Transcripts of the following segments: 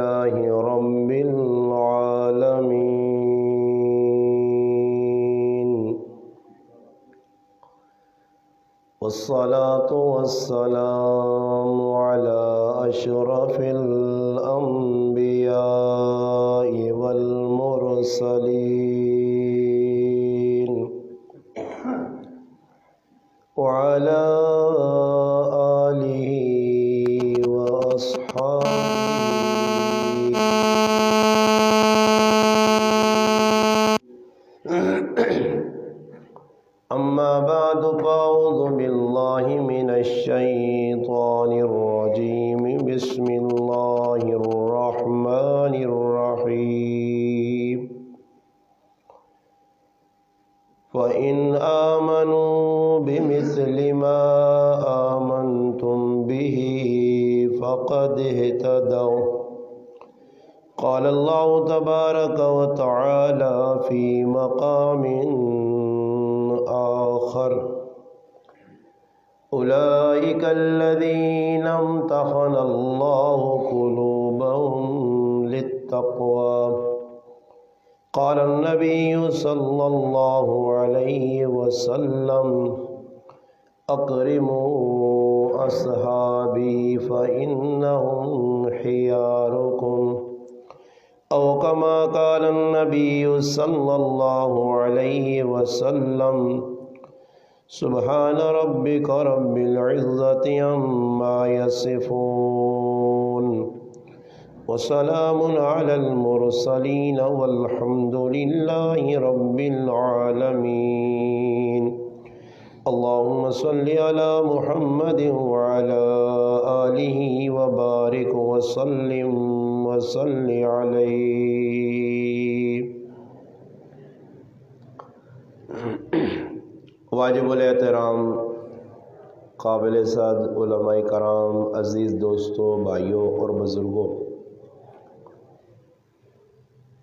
لله رب العالمين، والصلاة والسلام على أشرف الأنبياء والمرسلين، وعلى آله وأصحابه. أما بعد، فأعوذ بالله من الشيطان الرجيم. بسم الله الرحمن الرحيم. فإن آمنوا بمثل ما آمنتم به فقد اهتدوا. قال الله تبارك وتعالى في مقام آخر: أولئك الذين امتحن الله قلوبهم للتقوى. قال النبي صلى الله عليه وسلم: أكرموا أصحابي فإنهم خياركم، أو كما قال النبي صلى الله عليه وسلم. سبحان ربك رب العزة عما يصفون، وسلام على المرسلين، والحمد لله رب العالمين. اللهم صل على محمد وعلى آله وبارك وسلم وصل عليه. واجب الاحترام قابل صد علماء کرام، عزیز دوستوں، بھائیوں اور بزرگوں،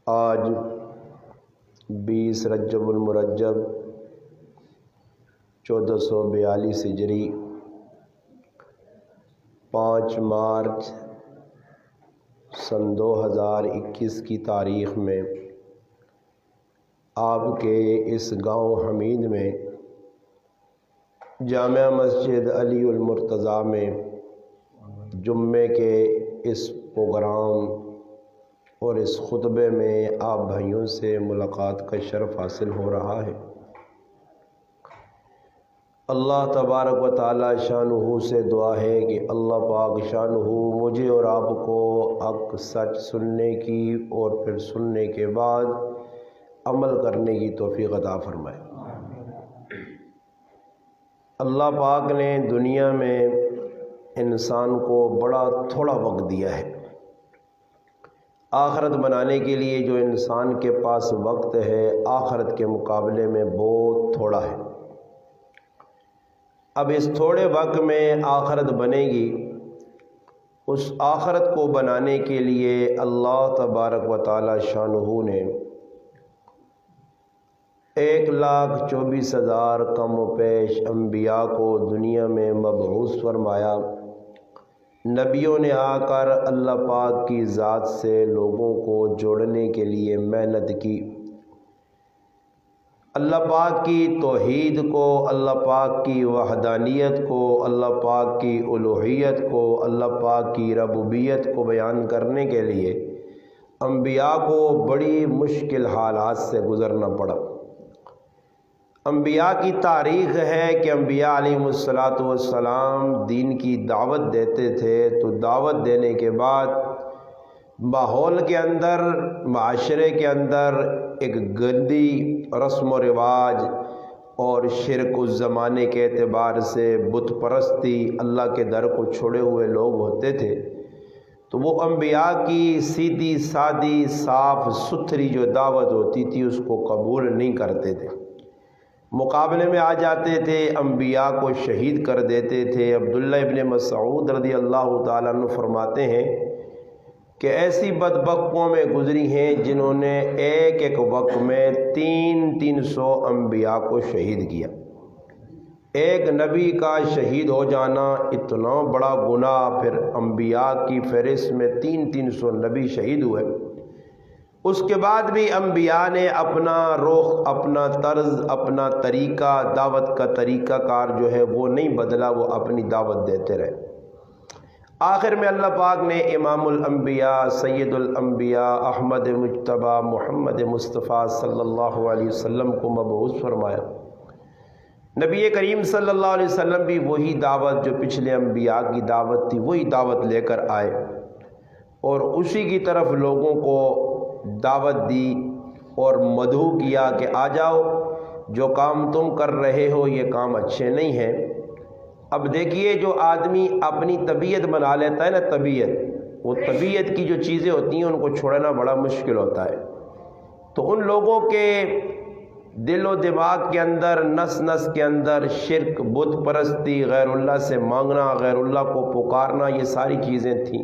آج 20 رجب المرجب 1442 ہجری، 5 مارچ سن 2021 کی تاریخ میں آپ کے اس گاؤں حمید میں جامع مسجد علی المرتضیٰ میں جمعے کے اس پروگرام اور اس خطبے میں آپ بھائیوں سے ملاقات کا شرف حاصل ہو رہا ہے۔ اللہ تبارک و تعالی شانہ سے دعا ہے کہ اللہ پاک شانہ مجھے اور آپ کو حق سچ سننے کی اور پھر سننے کے بعد عمل کرنے کی توفیق عطا فرمائے۔ اللہ پاک نے دنیا میں انسان کو بڑا تھوڑا وقت دیا ہے۔ آخرت بنانے کے لیے جو انسان کے پاس وقت ہے آخرت کے مقابلے میں بہت تھوڑا ہے۔ اب اس تھوڑے وقت میں آخرت بنے گی، اس آخرت کو بنانے کے لیے اللہ تبارک و تعالی شانہ نے 1,24,000 کم و پیش انبیاء کو دنیا میں مبعوث فرمایا۔ نبیوں نے آ کر اللہ پاک کی ذات سے لوگوں کو جوڑنے کے لیے محنت کی، اللہ پاک کی توحید کو، اللہ پاک کی وحدانیت کو، اللہ پاک کی الوہیت کو، اللہ پاک کی ربوبیت کو بیان کرنے کے لیے انبیاء کو بڑی مشکل حالات سے گزرنا پڑا۔ انبیاء کی تاریخ ہے کہ انبیاء علیہ السلام دین کی دعوت دیتے تھے تو دعوت دینے کے بعد ماحول کے اندر، معاشرے کے اندر ایک گندی رسم و رواج اور شرک اس زمانے کے اعتبار سے بت پرستی، اللہ کے در کو چھوڑے ہوئے لوگ ہوتے تھے، تو وہ انبیاء کی سیدھی سادی صاف ستھری جو دعوت ہوتی تھی اس کو قبول نہیں کرتے تھے، مقابلے میں آ جاتے تھے، انبیاء کو شہید کر دیتے تھے۔ عبداللہ ابن مسعود رضی اللہ تعالیٰ عنہ فرماتے ہیں کہ ایسی بدبخت قومیں گزری ہیں جنہوں نے ایک وقت میں 300 انبیاء کو شہید کیا۔ ایک نبی کا شہید ہو جانا اتنا بڑا گناہ، پھر انبیاء کی فہرست میں 300 نبی شہید ہوئے، اس کے بعد بھی انبیاء نے اپنا رخ، اپنا طرز، اپنا طریقہ، دعوت کا طریقہ کار جو ہے وہ نہیں بدلا، وہ اپنی دعوت دیتے رہے۔ آخر میں اللہ پاک نے امام الانبیاء، سید الانبیاء، احمد مجتبیٰ، محمد مصطفیٰ صلی اللہ علیہ وسلم کو مبعوث فرمایا۔ نبی کریم صلی اللہ علیہ وسلم بھی وہی دعوت جو پچھلے انبیاء کی دعوت تھی، وہی دعوت لے کر آئے اور اسی کی طرف لوگوں کو دعوت دی اور مدعو کیا کہ آ جاؤ، جو کام تم کر رہے ہو یہ کام اچھے نہیں ہیں۔ اب دیکھیے، جو آدمی اپنی طبیعت بنا لیتا ہے نا، طبیعت، وہ طبیعت کی جو چیزیں ہوتی ہیں ان کو چھوڑنا بڑا مشکل ہوتا ہے۔ تو ان لوگوں کے دل و دماغ کے اندر، نس نس کے اندر شرک، بت پرستی، غیر اللہ سے مانگنا، غیر اللہ کو پکارنا، یہ ساری چیزیں تھیں۔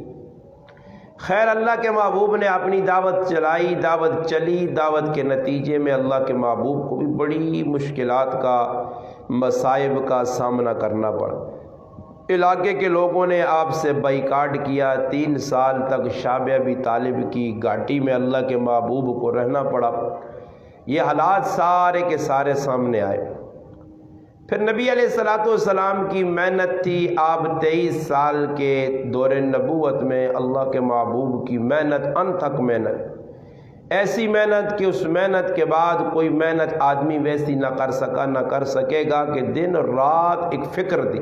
خیر، اللہ کے محبوب نے اپنی دعوت چلائی، دعوت چلی، دعوت کے نتیجے میں اللہ کے محبوب کو بھی بڑی مشکلات کا، مصائب کا سامنا کرنا پڑا۔ علاقے کے لوگوں نے آپ سے بائیکاٹ کیا، 3 سال تک شعب ابی طالب کی گھاٹی میں اللہ کے محبوب کو رہنا پڑا۔ یہ حالات سارے کے سارے سامنے آئے۔ پھر نبی علیہ الصلوۃ والسلام کی محنت تھی، آپ 23 سال کے دور نبوت میں اللہ کے محبوب کی محنت، انتھک محنت، ایسی محنت کہ اس محنت کے بعد کوئی محنت آدمی ویسی نہ کر سکا، نہ کر سکے گا، کہ دن رات ایک فکر تھی۔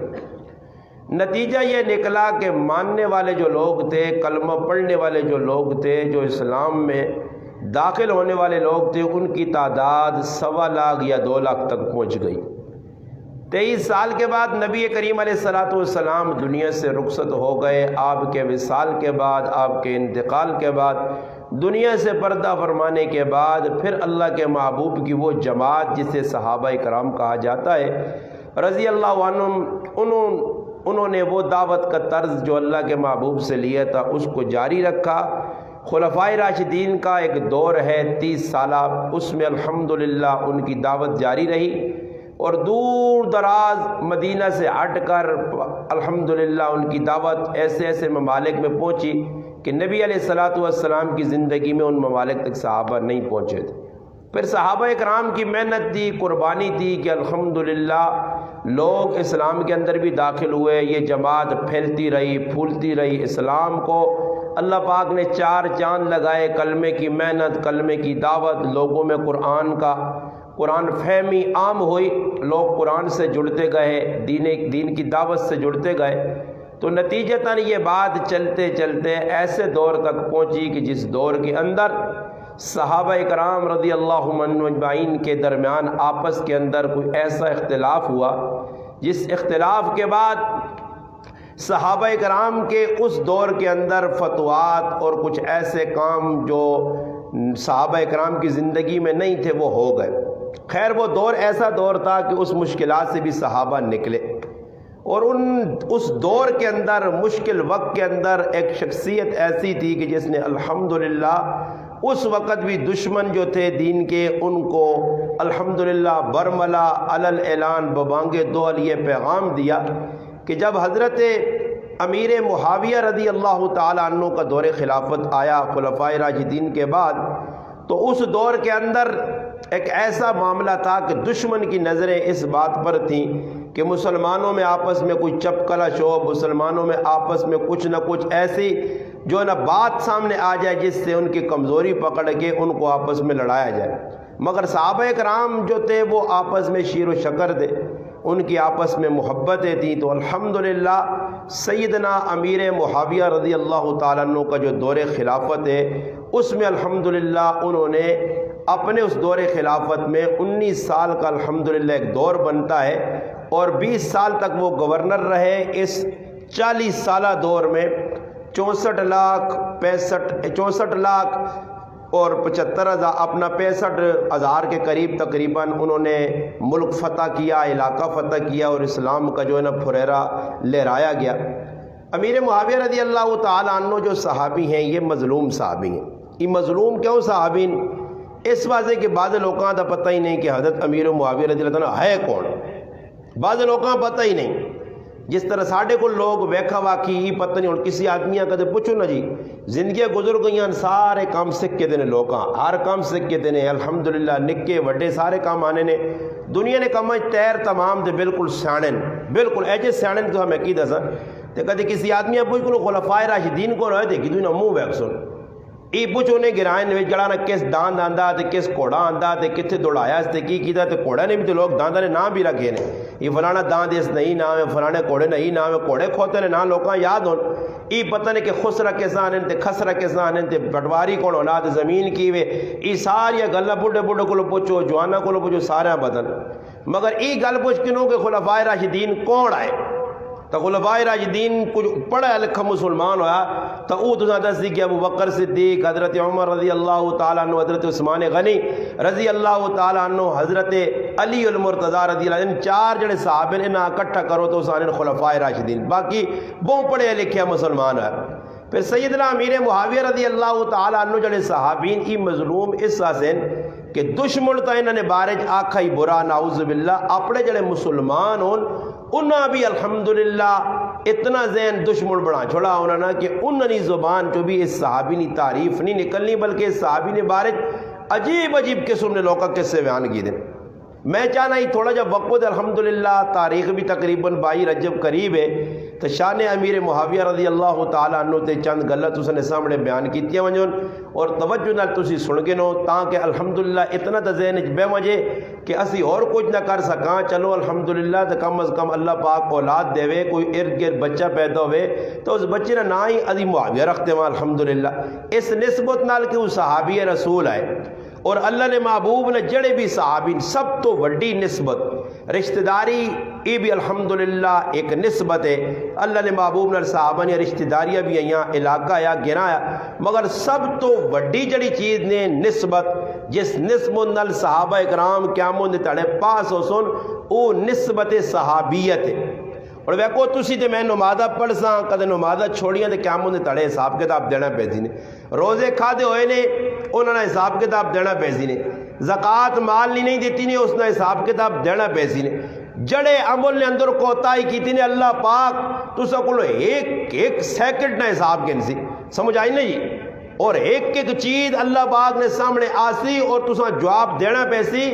نتیجہ یہ نکلا کہ ماننے والے جو لوگ تھے، کلمہ پڑھنے والے جو لوگ تھے، جو اسلام میں داخل ہونے والے لوگ تھے، ان کی تعداد 1.25 لاکھ یا 2 لاکھ تک پہنچ گئی۔ 23 سال کے بعد نبی کریم علیہ الصلوۃ والسلام دنیا سے رخصت ہو گئے۔ آپ کے وصال کے بعد، آپ کے انتقال کے بعد، دنیا سے پردہ فرمانے کے بعد، پھر اللہ کے محبوب کی وہ جماعت جسے صحابہ کرام کہا جاتا ہے رضی اللہ عنہم، انہوں نے وہ دعوت کا طرز جو اللہ کے محبوب سے لیا تھا اس کو جاری رکھا۔ خلفائے راشدین کا ایک دور ہے 30 سالہ، اس میں الحمدللہ ان کی دعوت جاری رہی، اور دور دراز مدینہ سے ہٹ کر الحمدللہ ان کی دعوت ایسے ایسے ممالک میں پہنچی کہ نبی علیہ الصلوۃ والسلام کی زندگی میں ان ممالک تک صحابہ نہیں پہنچے تھے۔ پھر صحابہ اکرام کی محنت تھی، قربانی تھی کہ الحمدللہ لوگ اسلام کے اندر بھی داخل ہوئے، یہ جماعت پھیلتی رہی، پھولتی رہی۔ اسلام کو اللہ پاک نے 4 چاند لگائے، کلمے کی محنت، کلمے کی دعوت، لوگوں میں قرآن فہمی عام ہوئی، لوگ قرآن سے جڑتے گئے، دین کی دعوت سے جڑتے گئے۔ تو نتیجتاً یہ بات چلتے چلتے ایسے دور تک پہنچی کہ جس دور کے اندر صحابہ کرام رضی اللہ عنہم اجمعین کے درمیان آپس کے اندر کوئی ایسا اختلاف ہوا، جس اختلاف کے بعد صحابہ کرام کے اس دور کے اندر فتوات اور کچھ ایسے کام جو صحابہ کرام کی زندگی میں نہیں تھے وہ ہو گئے۔ خیر، وہ دور ایسا دور تھا کہ اس مشکلات سے بھی صحابہ نکلے، اور اس دور کے اندر، مشکل وقت کے اندر، ایک شخصیت ایسی تھی کہ جس نے الحمدللہ اس وقت بھی دشمن جو تھے دین کے، ان کو الحمدللہ برملا علی الاعلان ببانگ دول یہ پیغام دیا کہ جب حضرت امیر معاویہ رضی اللہ تعالیٰ عنہ کا دور خلافت آیا خلفائے راشدین کے بعد، تو اس دور کے اندر ایک ایسا معاملہ تھا کہ دشمن کی نظریں اس بات پر تھیں کہ مسلمانوں میں آپس میں کوئی چپکلش ہو، مسلمانوں میں آپس میں کچھ نہ کچھ ایسی جو نہ بات سامنے آ جائے جس سے ان کی کمزوری پکڑ کے ان کو آپس میں لڑایا جائے۔ مگر صحابہ کرام جو تھے وہ آپس میں شیر و شکر تھے، ان کی آپس میں محبتیں تھیں۔ تو الحمدللہ سیدنا امیر معاویہ رضی اللہ تعالیٰ عنہ کا جو دور خلافت ہے، اس میں الحمدللہ انہوں نے اپنے اس دور خلافت میں 19 سال کا الحمدللہ ایک دور بنتا ہے، اور 20 سال تک وہ گورنر رہے۔ اس 40 سالہ دور میں 64 لاکھ اور 75,000 اپنا 65,000 کے قریب تقریباً انہوں نے ملک فتح کیا، علاقہ فتح کیا، اور اسلام کا جو ہے نا پھریرا لہرایا گیا۔ امیر معاویہ رضی اللہ تعالیٰ عنہ جو صحابی ہیں، یہ مظلوم صحابی ہیں۔ یہ مظلوم کیوں صحابی؟ اس واضح کہ بعض لوگوں کا پتہ ہی نہیں کہ حضرت امیر معاویہ رضی اللہ عنہ ہے کون۔ بعض لوگوں کو پتہ ہی نہیں، جس طرح ساڈے کو لوگ ویکھا واقعی ہی پتہ نہیں، ہوں کسی آدمیاں کدے پوچھو نا جی زندگیاں گزر گئیاں سارے کام سکھ کے دینے، لوگاں ہر کام سکھ کے دینے، الحمدللہ نکے وڈے سارے کام آنے نے، دنیا نے کام تیر تمام دے بالکل سیانے، بالکل ایجے سیانے تو ہمیں کی دساں تے کدے کسی آدمیاں پوچھ کو خلفائے راشدین کو رہے دیکھی تو منہ ویکھ سن ای پوچھو نے گرائن وچ جڑا کس داند آندا تے کس گھوڑا آندا تے کتھے دوڑایا اس تے کی کیتا تے گھوڑا نے بھی تے لوگ داندا نے نام بھی رکھے نے، یہ فلانا داند اس نہیں نام ہے، فلانے گھوڑے نہیں نام ہے، گھوڑے کھوتے نے نام لوکاں یاد ہون، ای پتہ نہیں کہ خسرا کس آنے تے خسرا کس آنے تے پٹواری کون اولاد زمین کی وے، ای ساری گلاں بڈھے بڈھے کولو پوچھو جواناں کولو پوچھو سارے بدن، مگر ای گل پوچھ کنوں کہ خلفائے راشدین کون آئے تو خلفائے راشدین کچھ پڑھا لکھا مسلمان ہویا تو او تساں دسی کہ ابو بکر صدیق، حضرت عمر رضی اللہ تعالیٰ عنہ، حضرت عثمان غنی رضی اللہ تعالیٰ عنہ، حضرت علی المرتضیٰ رضی اللہ عنہ، چار جڑے صحابے نے انہاں اکٹھا کرو تو سارے خلفائے راشدین، باقی بہت پڑھے لکھے مسلمان ہے۔ پھر سیدنا امیر معاویہ رضی اللہ تعالیٰ عنہ جڑے صحابین ای مظلوم اس حسین کہ دشمن تا انہاں نے بارج آکھا ہی برا نعوذ باللہ، اپنے جڑے مسلمان ہون انہاں بھی الحمدللہ اتنا ذہن دشمن بنا چھوڑا انہاں نے کہ انہاں نے زبان جو بھی اس صحابی نے تعریف نہیں نکلنی، بلکہ اس صحابی نے بارج عجیب عجیب قسم نے لوگا کس سے بیان کی دیں۔ میں چاہنا ہی تھوڑا جب وقت الحمدللہ تاریخ بھی تقریباً 22 رجب قریب ہے تو شان امیر معاویہ رضی اللہ تعالیٰ عنہ تے چند غلط اس نے سامنے بیان کیتیاں ونجون اور توجہ نال تسی سن کے نو تاکہ الحمدللہ اتنا تا ذہن وچ بے وجہ کہ اسی اور کچھ نہ کر سکاں، چلو الحمدللہ تو کم از کم اللہ پاک اولاد دے کوئی ارد گرد بچہ پیدا ہوئے تو اس بچے نے نہ ہی علی معاویہ رکھتے ہیں الحمدللہ، اس نسبت نال کہ وہ صحابی رسول آئے اور اللہ نے محبوب نے جڑے بھی صحابین سب تو وڈی نسبت رشتہ داری یہ بھی الحمدللہ ایک نسبت ہے، اللہ نے محبوب نے صحابہ نے رشتہ داریاں بھی آئیاں علاقہ یا گرایا، مگر سب تو وڈی جڑی چیز نے نسبت جس نسبت نال صحابہ اکرام قیامت دے تڑے پاس ہو سن او نسبت صحابیت ہے۔ اور ویکو تسی تے میں نمازہ پڑھ ساں کدے نمازہ چھوڑیاں تے قیامت دے تڑے حساب کتاب دینا پیسی نے، روزے کھادے ہوئے نے انہوں نے حساب کتاب دینا پیسی نے، زکوٰۃ مال نہیں دیتی نے اس نے حساب کتاب دینا پیسی نے، جڑے عمل نے اندر کوتاہی کیتی نے اللہ پاک تسا کولو ایک سیکنڈ نہ حساب کے نسی، سمجھ آئی نا جی، اور ایک چیز اللہ پاک نے سامنے آسی اور تسا جواب دینا پیسی،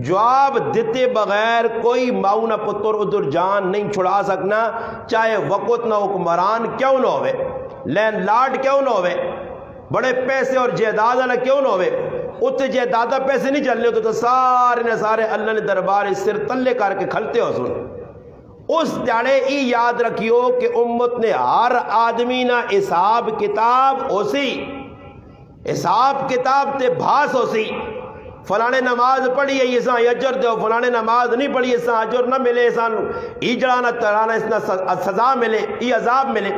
جواب دیتے بغیر کوئی ماؤ نہ پتر ادھر جان نہیں چھڑا سکنا، چاہے وقت نہ حکمران کیوں نہ ہوئے، لینڈ لارڈ کیوں نہ ہوئے، بڑے پیسے اور جائیداد والا کیوں نہ ہوئے، اتنے جائیداد پیسے نہیں چلنے ہوتے تو سارے نے سارے اللہ نے دربار سر تلے کر کے کھلتے ہو سن۔ اس دیڑے ای یاد رکھیو کہ امت نے ہر آدمی نہ حساب کتاب ہو سی، حساب کتاب تے بھاس ہو سی، فلانے نماز پڑھی ہے اساں اجر دیو، فلانے نماز نہیں پڑھی اساں اجر نہ ملے، اساں اجڑا نہ ترانا اسنا سزا ملے، ای عذاب ملے،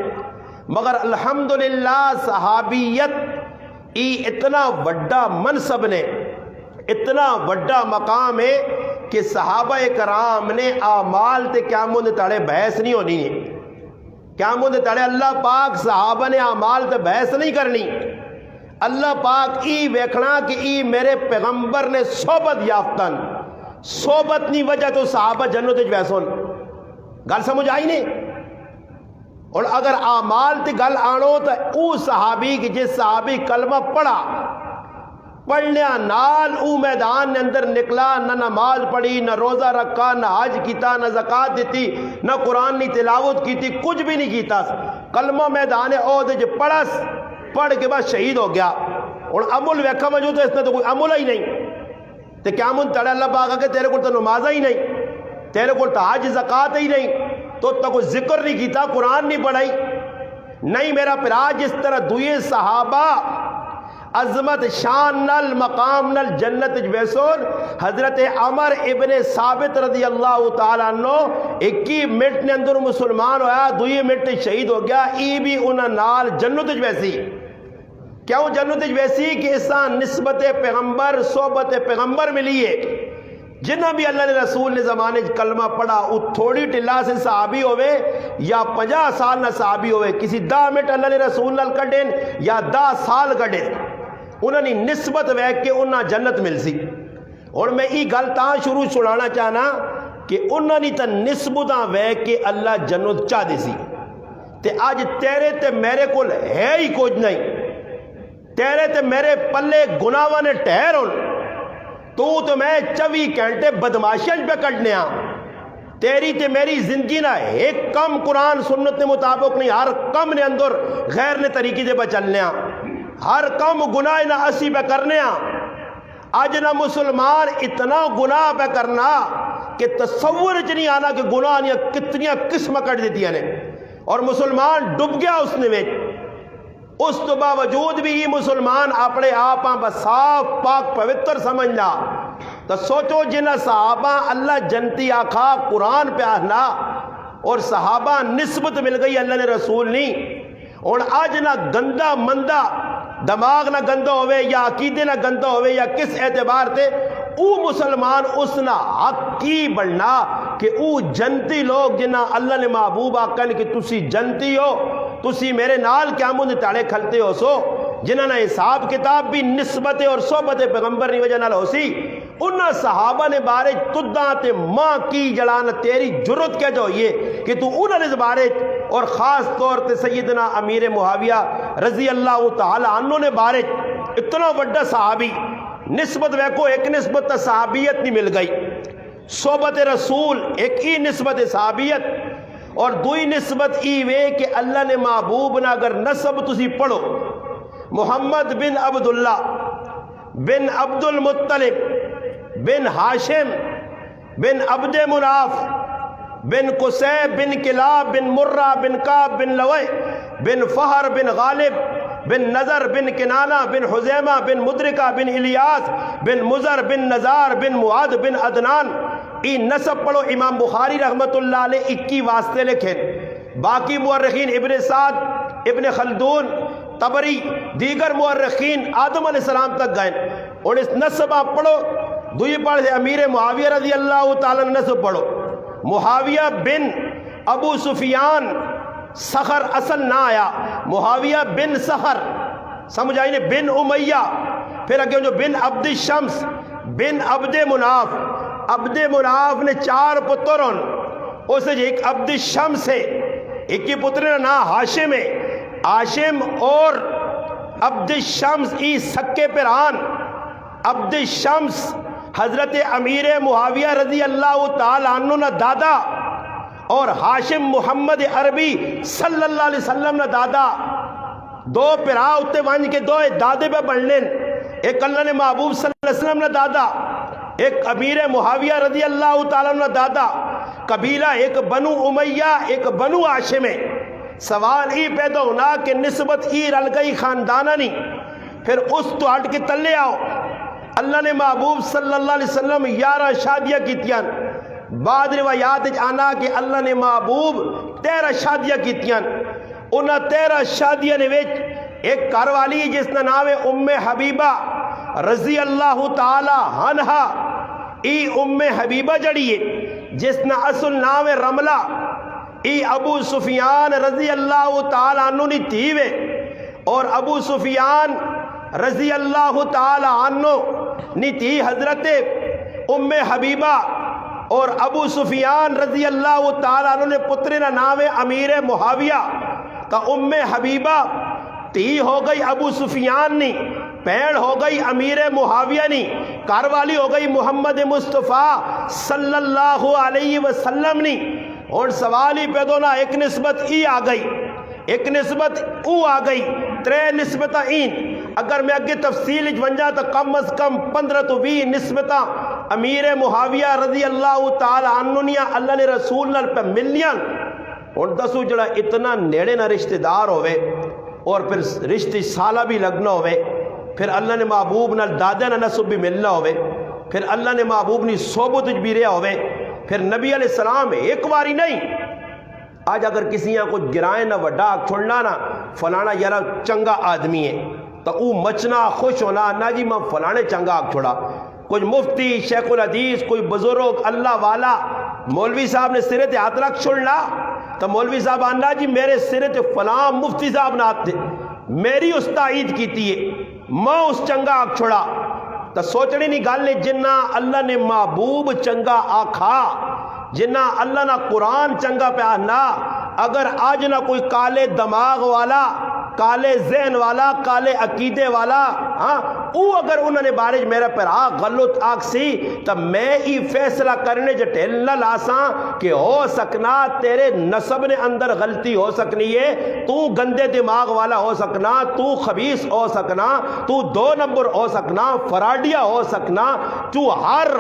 مگر الحمدللہ صحابیت ای اتنا وڈا منصب نے، اتنا وڈا مقام ہے کہ صحابہ کرام نے اعمال تے قیامت دے تڑے بحث نہیں ہونی ہے، قیامت دے تڑے اللہ پاک صحابہ نے اعمال تے بحث نہیں کرنی، اللہ پاک ای ویکھنا کہ ای میرے پیغمبر نے صحبت یافتن، صحبت نہیں وجہ تو صحابہ جنت وچ ویسون، گل سمجھ آئی نہیں؟ اور اگر اعمال تے گل آنو تو او صحابی کہ جس صحابی کلمہ پڑھا، پڑھنے نال او میدان نے اندر نکلا، نہ نماز پڑھی، نہ روزہ رکھا، نہ حج کیتا، نہ زکوٰۃ دیتی، نہ قرآن نہیں تلاوت کیتی، کچھ بھی نہیں کیتا، کلمہ میدان عہد جو پڑھس، پڑھ کے بعد شہید ہو گیا، اور عمل ویکھا موجود ہے اس نے تو کوئی عمل ہی نہیں، تو کیا من تڑے اللہ پاک کہ تیرے کو تو نماز ہی نہیں، تیرے کو تو حج زکوٰۃ ہی نہیں، تو کوئی ذکر نہیں کیتا، قرآن نہیں پڑھائی، نہیں میرا پرا جس طرح دوئے صحابہ عظمت شان نل مقام نل جنت ویسون، حضرت عمر ابن ثابت رضی اللہ تعالیٰ عنہ 21 منٹ نے اندر مسلمان ہویا، 2 منٹ شہید ہو گیا، ای بھی انہاں نال جنت ویسی، کیوں جنت ویسی کہ اساں نسبت پیغمبر صحبت پیغمبر ملی ہے، جنہ بھی اللہ نے رسول نے زمانے کلمہ پڑھا وہ تھوڑی ٹلا سے صحابی ہوئے یا 50 سال نہ صحابی ہوئے، کسی 10 منٹ اللہ نے رسول نال کڈین یا 10 سال کڈین، انہوں نے نسبت ویک کے انہاں جنت مل سی۔ اور میں ای گل تاں شروع چھڑانا چاہنا کہ انہوں نے تا نسبتاں وے کہ اللہ جنت چاہ دی سی تے آج تیرے تے میرے کول ہے ہی کچھ نہیں، تیرے تے میرے پلے گناہاں نے ٹھہر ہون، تو میں 24 گھنٹے بدماشیاں پہ کٹنے تیری تے میری زندگی نہ ایک کم قرآن سنت کے مطابق نہیں، ہر کم نے اندر غیر نے طریقے دے پہ چلنے ہر کم گناہ نہ اسی پہ کرنے اج نہ مسلمان اتنا گناہ پہ کرنا کہ تصور چ نہیں آنا کہ گناہ نے کتنی قسم کٹ دیتی نے، اور مسلمان ڈب گیا اس نے میں، اس تو باوجود بھی یہ مسلمان اپنے آپ صاف پاک پوتر سمجھنا، تو سوچو جنہ صحابہ اللہ جنتی آکھا قرآن پہ آنا اور صحابہ نسبت مل گئی اللہ نے رسول نہیں، اور آج نہ گندہ مندہ دماغ نہ گندہ ہوئے یا عقیدے نہ گندہ ہوئے یا کس اعتبار تے او مسلمان اس نہ حق کی بڑھنا کہ او جنتی لوگ جنہ اللہ نے محبوب آکن کہ تسی جنتی ہو، تسی میرے نال قیامت دے تاڑے کھلتے ہو، سو جنہاں نے حساب کتاب بھی نسبت اور صحبت پیغمبر نہیں وجہ نال ہو سی، انہاں صحابہ نے بارے تداں تے ماں کی جلان تیری جرت کیا جو یہ کہ تو انہاں نے بارے اور خاص طور تے سیدنا امیر معاویہ رضی اللہ تعالی عنہ نے بارے اتنا وڈا صحابی نسبت ویکو ایک نسبت صحابیت نہیں مل گئی، صحبت رسول ایک ہی نسبت صحابیت، اور دوئی نسبت ای وے کہ اللہ نے محبوب نہ اگر نسب تسی پڑھو محمد بن عبداللہ بن عبد المطلب بن ہاشم بن عبد مناف بن قصیب بن کلاب بن مرہ بن کعب بن لوی بن فہر بن غالب بن نظر بن کنانہ بن حزیمہ بن مدرکہ بن الیاس بن مزر بن نزار بن معاد بن عدنان، ای نسب پڑھو۔ امام بخاری رحمت اللہ علیہ 21 واسطے لکھیں، باقی مورخین ابن سعد ابن خلدون طبری دیگر مورخین آدم علیہ السلام تک گئے، اور اس نسب آپ پڑھو۔ دوئی پڑھ سے امیر معاویہ رضی اللہ تعالیٰ نسب پڑھو، معاویہ بن ابو سفیان سخر اصل نہ آیا، معاویہ بن سخر سمجھ آئی نے، بن امیہ، پھر اگے جو بن عبد الشمس بن عبد مناف، عبد مناف نے 4 پتر ہوں، اس ایک عبد الشمس ہے، ایک ہی پتر نے نا ہاشم ہے، ہاشم اور عبد الشمس ای سکے پران، عبد الشمس حضرت امیر معاویہ رضی اللہ تعالی عنہ نہ دادا، اور ہاشم محمد عربی صلی اللہ علیہ وسلم نہ دادا، دو پرا اتے وانج کے دو دادے پہ بڑھنے، ایک اللہ نے محبوب صلی اللہ علیہ وسلم نہ دادا، ایک امیر معاویہ رضی اللہ تعالی عنہ نہ دادا، قبیلہ ایک بنو امیہ ایک بنو ہاشم ہے۔ سوال ہی پیدا ہونا کہ نسبت ہی رل گئی خاندانہ نہیں، پھر اس تو ہٹ کے تلے آؤ، اللہ نے محبوب صلی اللہ علیہ وسلم 11 شادیاں کیتیاں، بعد روایات آنا کہ اللہ نے محبوب 13 شادیاں کیتیاں، انہاں 13 شادیاں نے وچ ایک گھر والی جس کا نام ہے ام حبیبہ رضی اللہ تعالی عنہا، ای ام حبیبہ جڑی ہے جس کا اصل نام ہے رملہ، ای ابو سفیان رضی اللہ تعالی عنہ نے تھیوے، اور ابو سفیان رضی اللہ تعالی عنہ نے تھی حضرت ام حبیبہ، اور ابو سفیان رضی اللہ تعالی عنہ نے پتر نہ نام ہے امیر معاویہ، کا ام حبیبہ تی ہو گئی ابو سفیان نی، پینڑ ہو گئی امیر معاویہ نی، کاروالی ہو گئی محمد مصطفیٰ صلی اللہ علیہ وسلم نی۔ اور سوال ہی پیدا ہونا ایک نسبت ای آ گئی، ایک نسبت او آ گئی، 3 نسبتاں این، اگر میں اگے تفصیل ونجا تو کم از کم 15 تو 20 نسبتاں امیر معاویہ رضی اللہ تعالی عنہ اللہ نے رسول نال پہ ملنیاں، اور دسو جڑا اتنا نیڑے نہ رشتہ دار ہوئے اور پھر رشتے سالہ بھی لگنا ہوئے، پھر اللہ نے محبوب نال دادے نہ نسب بھی ملنا ہوئے، پھر اللہ نے محبوب نی صحبت بھی رہا ہوئے، پھر نبی علیہ السلام ایک باری نہیں، آج اگر کسی یہاں کچھ گرائیں نہ وڈا چھوڑنا نہ فلانا یارا چنگا آدمی ہے تو او مچنا خوش ہونا نہ جی میں فلانے چنگا آگ چھوڑا، کچھ مفتی شیخ الحدیث کوئی بزرگ اللہ والا مولوی صاحب نے سرے تے ہاتھ رکھ چھوڑنا تو مولوی صاحب آنا جی میرے سرے تے فلاں مفتی صاحب نہ آتے میری استعید کیتی ہے میں اس چنگا آگ چھوڑا، تو سوچنی نہیں گل ہے جنہ اللہ نے محبوب چنگا آکھا جنہ اللہ نہ قرآن چنگا پیا نہ اگر آج نہ کوئی کالے دماغ والا کالے ذہن والا کالے عقیدے والا او اگر انہوں نے بارش میرا پر غلط آگ سی تب میں ہی فیصلہ کرنے جو ٹھل نہ لاساں کہ ہو سکنا تیرے نسب نے اندر غلطی ہو سکنی ہے، تو گندے دماغ والا ہو سکنا، تو خبیث ہو سکنا، تو 2 نمبر ہو سکنا، فراڈیا ہو سکنا، تو ہر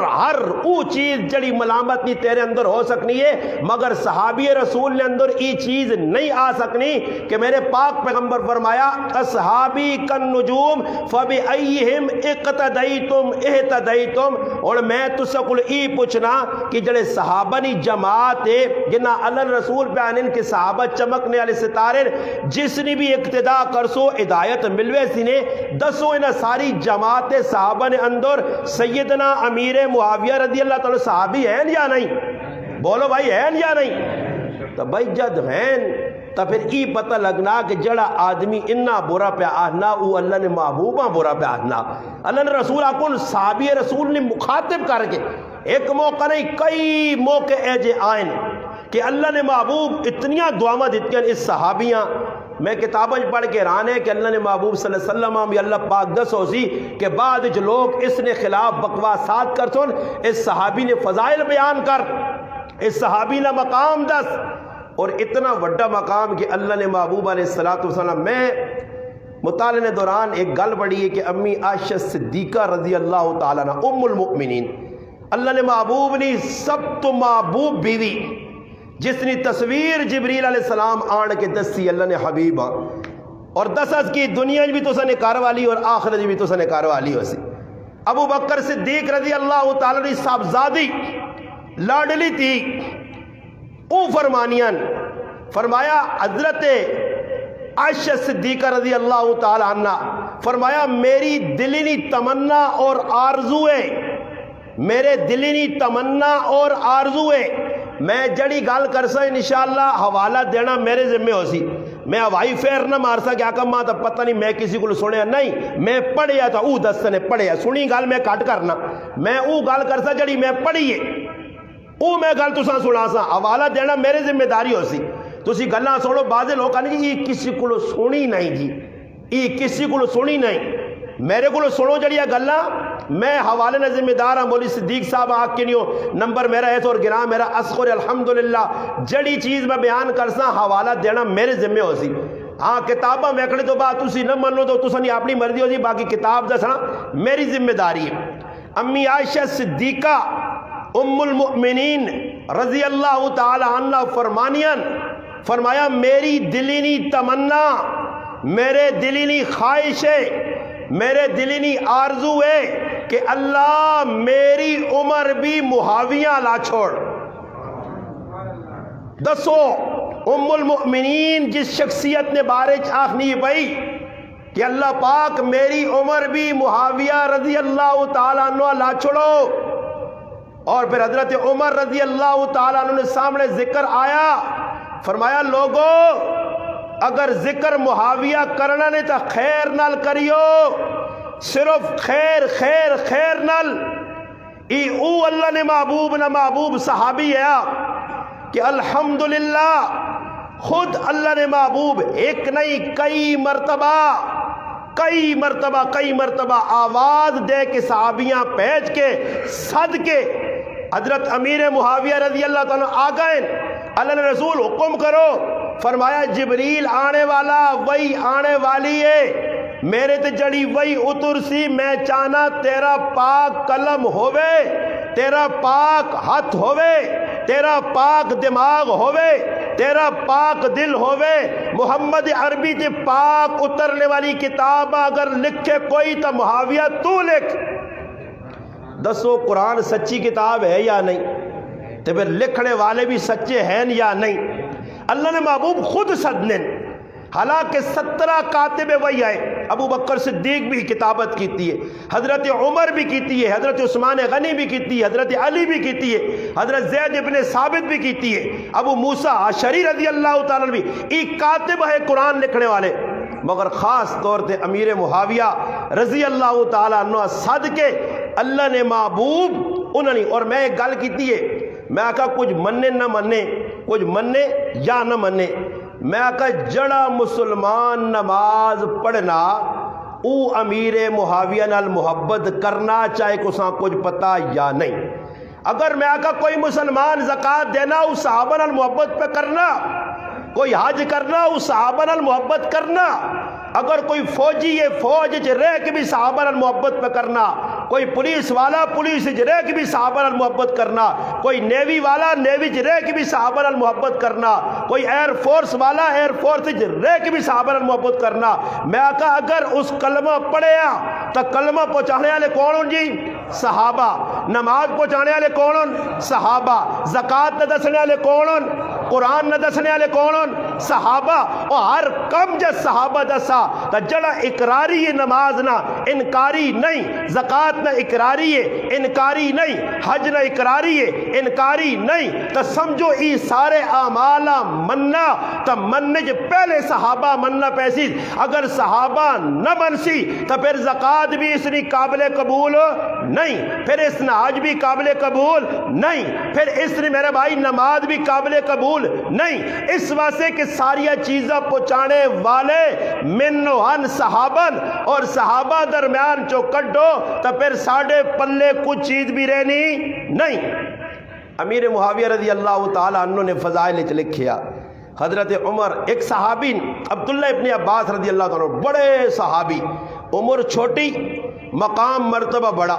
او چیز جڑی ملامت نہیں تیرے اندر ہو سکنی ہے، مگر صحابی رسول نے اندر ای چیز نہیں آ سکنی کہ میرے پاک پیغمبر فرمایا اصحابی کن نجوم فبأیہم اقتدیتم اہتدیتم۔ اور میں تسا کل ای پوچھنا کہ جڑے صحابہ نی جماعت ہے جنہ اللہ رسول پہ آنین کے صحابہ چمکنے والے ستارے جس نے بھی اقتداء کرسو ہدایت ملوے سینے دسو انہ ساری جماعت صحابہ نے اندر سیدنا امیر معاویہ رضی اللہ تعالی صحابی ہیں یا نہیں؟ بولو بھائی ہیں یا نہیں؟ تو بھائی جد ہیں تو پھر ای پتہ لگنا کہ جڑا آدمی انہا برا پہ آہنا او اللہ نے محبوبہ برا پہ آہنا۔ اللہ نے رسول آکن صحابی رسول نے مخاطب کر کے ایک موقع نہیں کئی موقع ایجے آئین کہ اللہ نے محبوب اتنیاں دعاواں دیتیاں اس صحابیاں۔ میں کتابیں پڑھ کے ران ہے کہ اللہ نے محبوب صلی اللہ علیہ وسلم اللہ پاک دس ہو سی کہ بعد جو لوگ اس نے خلاف بکواسات کر سن اس صحابی نے فضائل بیان کر، اس صحابی نے مقام دس، اور اتنا وڈا مقام کہ اللہ نے محبوب علیہ السلام میں مطالعے دوران ایک گل پڑھی ہے کہ امی عائشہ صدیقہ رضی اللہ تعالیٰ عنہ ام المؤمنین اللہ نے محبوب نے سب تو محبوب بیوی جس نے تصویر جبریل علیہ السلام آن کے دسی اللہ نے حبیبہ اور دسس کی دنیا بھی تو سنے کاروالی اور آخرت بھی تو سنے کاروالی ہو سی۔ ابو بکر صدیق رضی اللہ تعالیٰ نے صاحبزادی لاڈلی تھی او فرمانیاں فرمایا حضرت عائشہ صدیقہ رضی اللہ تعالی عنہ فرمایا میری دلینی تمنا اور آرزو ہے، میرے دلینی تمنا اور آرزو ہے میں جڑی گال کرسا انشاءاللہ حوالہ دینا میرے ذمہ ہو سی، میں ہوائی فیر نہ مارسا کہ آقا ماں تا پتہ نہیں میں کسی کو سنیا نہیں، میں پڑھیا تھا او دست نے پڑھیا سنی گال میں کٹ کرنا، میں او گال کرسا جڑی میں پڑھیے او میں گل تساں سنا سا حوالہ دینا میرے ذمہ داری ہو سی۔ تسی گلاں سنو بعضے لوگ کہنے جی یہ کسی کو سنی نہیں جی یہ کسی کو سنی نہیں، میرے کو سنو جڑیا گلاں میں حوالے نہ ذمہ دار ہاں، مولی صدیق صاحب آگ کے نیو نمبر میرا ہے اور گراں میرا اسخر الحمدللہ جڑی چیز میں بیان کرسا حوالہ دینا میرے ذمہ ہو سی۔ ہاں کتابہ میکڑے تو بات تسی نہ منو تو تسا نہیں اپنی مرضی ہو سی، باقی کتاب دسنا میری ذمہ داری ہے۔ امی عائشہ صدیقہ ام المؤمنین رضی اللہ تعالی عنہ فرمانیاں فرمایا میری دلینی تمنا میرے دلینی خواہش ہے میرے دلینی آرزو ہے کہ اللہ میری عمر بھی معاویہ لا چھوڑ۔ دسو ام المؤمنین جس شخصیت نے بارش آخنی بھئی کہ اللہ پاک میری عمر بھی معاویہ رضی اللہ تعالیٰ عنہ لا چھوڑو، اور پھر حضرت عمر رضی اللہ تعالیٰ عنہ نے سامنے ذکر آیا فرمایا لوگو اگر ذکر معاویہ کرنا نہیں تو خیر نال کریو، صرف خیر خیر خیر نال ای او اللہ نے محبوب نہ محبوب صحابی ہے کہ الحمدللہ خود اللہ نے محبوب ایک نہیں کئی مرتبہ آواز دے کے صحابیاں پہنچ کے صد کے حضرت امیر معاویہ رضی اللہ تعالیٰ آگئے اللہ نے رسول حکم کرو، فرمایا جبریل آنے والا وہی آنے والی ہے، میرے تے جڑی وہی اتر سی میں چاہنا تیرا پاک قلم ہووے، تیرا پاک ہاتھ ہووے، تیرا پاک دماغ ہووے، تیرا پاک دل ہووے، محمد عربی تے پاک اترنے والی کتاب اگر لکھے کوئی تو معاویہ تو لکھ۔ دسو قرآن سچی کتاب ہے یا نہیں؟ تو پھر لکھنے والے بھی سچے ہیں یا نہیں؟ اللہ نے محبوب خود صدنے حالانکہ 17 کاتب وہی آئے، ابو بکر صدیق بھی کتابت کیتی ہے، حضرت عمر بھی کیتی ہے، حضرت عثمان غنی بھی کیتی ہے، حضرت علی بھی کیتی ہے، حضرت زید ابن ثابت بھی کیتی ہے، ابو موسیٰ اشعری رضی اللہ تعالیٰ بھی ایک کاتب ہے قرآن لکھنے والے، مگر خاص طور تے امیر معاویہ رضی اللہ تعالیٰ عنہ صدقے اللہ نے محبوب انہوں نے۔ اور میں ایک گل کیتی ہے، میں آقا کچھ مننے نہ مننے، کچھ مننے یا نہ مننے، میں آقا جڑا مسلمان نماز پڑھنا او امیر معاویہ نال محبت کرنا چاہے کساں کچھ پتہ یا نہیں۔ اگر میں آقا کوئی مسلمان زکوٰۃ دینا اس صحابہ نال محبت پہ کرنا، کوئی حج کرنا اس صحابہ نال محبت کرنا، اگر کوئی فوجی ہے فوج وچ رہ کے بھی صحابہ نال محبت پہ کرنا، کوئی پولیس والا پولیس وچ رہ کے بھی صحابہ نال محبت کرنا، کوئی نیوی والا نیوی وچ رہ کے بھی صحابہ نال محبت کرنا، کوئی ایئر فورس والا ایئر فورس وچ رہ کے بھی صحابہ نال محبت کرنا، میں آقا اگر اس کلمہ پڑھیا تو کلمہ پہنچانے والے کون ہوں جی؟ صحابہ۔ نماز پہنچانے والے کون ہوں؟ صحابہ۔ زکوٰۃ نہ دسنے والے کون ہوں؟ قرآن نہ دسنے والے کون ہوں؟ صحابہ۔ اور ہر کم جس صحابہ دسا تو جڑا اقراری ہے نماز نہ انکاری نہیں، زکوٰۃ نہ اقراری ہے انکاری نہیں، حج نہ اقراری ہے انکاری نہیں، تو سمجھو ای سارے اعمال مننا تو مننے جو پہلے صحابہ مننا پیسی۔ اگر صحابہ نہ منسی تو پھر زکوٰۃ بھی اس نے قابل قبول نہیں، پھر اس نے حج بھی قابل قبول نہیں، پھر اس نے میرے بھائی نماز بھی قابل قبول نہیں۔ اس واسطے کہ ساری چیزیں پہنچانے والے منہن صحابن، اور صحابہ درمیان چو کڈو تو پھر ساڑھے پلے کچھ چیز بھی رہنی نہیں۔ امیر معاویہ رضی اللہ تعالیٰ عنہ نے فضائل وچ لکھیا، حضرت عمر ایک صحابی عبداللہ ابن عباس رضی اللہ تعالیٰ بڑے صحابی، عمر چھوٹی مقام مرتبہ بڑا،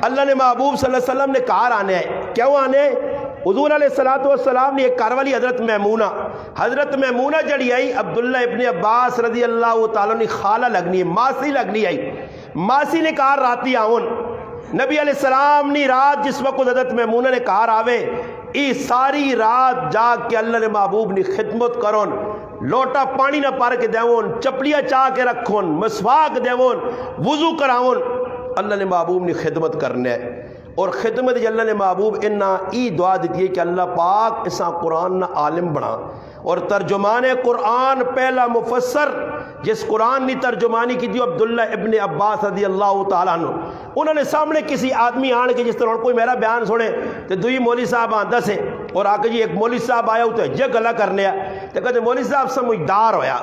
اللہ نے محبوب صلی اللہ علیہ وسلم نے کہا آنے ہے، کیوں آنے ہے؟ حضور علیہ السلام نے ایک کار والی حضرت میمونہ جڑی آئی عبداللہ ابن عباس رضی اللہ تعالیٰ نے خالہ لگنی ہے، ماسی لگنی آئی، ماسی نے کہا راتی آؤن، نبی علیہ السلام نے رات جس وقت حضرت میمونہ نے کہا آوے ای ساری رات جاگ کے اللہ نے محبوب نے خدمت کرون، لوٹا پانی نہ پار کے دیون، چپلیاں چاہ کے رکھون، مسواک دیون، وضو کراون، اللہ نے محبوب نے خدمت کرنے ہے۔ اور خدمت اللہ نے محبوب انہا ای دعا دیتی ہے کہ اللہ پاک اسا قرآن نہ عالم بنا، اور ترجمان قرآن پہلا مفسر جس قرآن نے ترجمانی کی تھی عبداللہ ابن عباس رضی اللہ تعالیٰ عنہ، انہوں نے سامنے کسی آدمی آن کے جس طرح کوئی میرا بیان سنے تو دوئی مولوی صاحب آندہ سے اور آکے جی ایک مولوی صاحب آیا ہوتا ہے یہ گلہ کرنے تو کہتے مولوی صاحب سمجھدار ہویا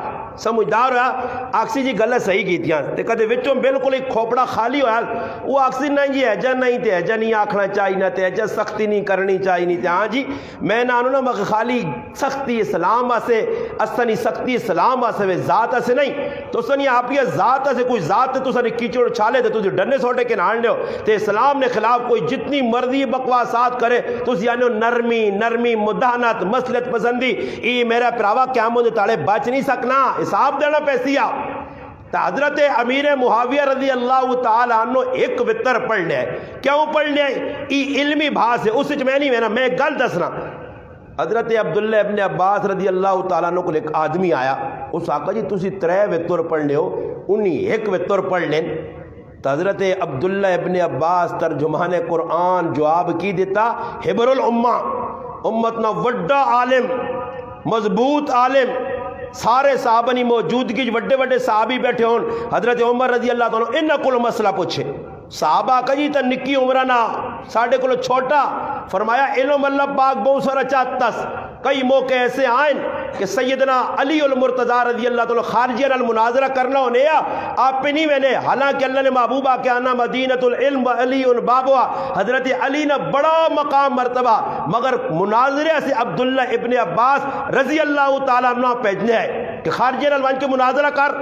آکسی جی گلہ صحیح کی تھیاں تو کہتے وچوں بالکل ایک کھوپڑا خالی ہویا، وہ آکسی نہیں جی ایجا نہیں تے ایجا نہیں آکھنا چاہیے نہ تے ایجا سختی نہیں کرنی چاہیے نہیں تے ہاں جی میں نہ آنو نا خالی سختی اسلام واسے اسنی سختی اسلام واسے ذات اسے نہیں تو سنی آپ یہ ذات اسے کوئی ذات تو سنی کیچڑ چھالے تے تجھے ڈنے سوٹے کے نان لیو تے اسلام نے خلاف کوئی جتنی مرضی بکواسات کرے تو اس یعنی نرمی مداحنت مسلط پسندی ای میرا پراوا قیامت تاڑے بچ نہیں سکنا، حساب دینا پیسیا۔ تو حضرت امیر معاویہ رضی اللہ تعالیٰ عنہ ایک وطر پڑھ لے، کیوں پڑھ لے؟ ای علمی بھاس ہے، اس وچ میں نہیں میں گل دسنا۔ حضرت عبداللہ ابن عباس رضی اللہ تعالیٰ عنہ کو ایک آدمی آیا، اس آقا جی تسی 3 وطر پڑھ لے ہو، انہی ایک وطر پڑھ لیں۔ تو حضرت عبداللہ ابن عباس ترجمان قرآن جواب کی دیتا، حبر الامہ امتنا وڈا عالم مضبوط عالم، سارے صحابہ نہیں موجودگی وڈے صحابی بیٹھے ہون، حضرت عمر رضی اللہ تعالیٰ انہا کل مسئلہ پوچھے، صحابہ کجی تا نکی عمرنا ساڑھے کلو چھوٹا، فرمایا علم اللہ پاک بہت سارا چاہتاس، کئی موقع ایسے آئیں کہ سیدنا علی المرتضی رضی اللہ تعالیٰ خارجین المناظرہ کرنا ہونے یا آپ پہ نہیں میں حالانکہ اللہ نے محبوبہ کہ آنا مدینۃ العلم علی بابوا، حضرت علی نے بڑا مقام مرتبہ مگر مناظرہ سے عبداللہ ابن عباس رضی اللہ تعالیٰ عنہ پہنچنے ہے کہ خارجین الوان کے مناظرہ کر،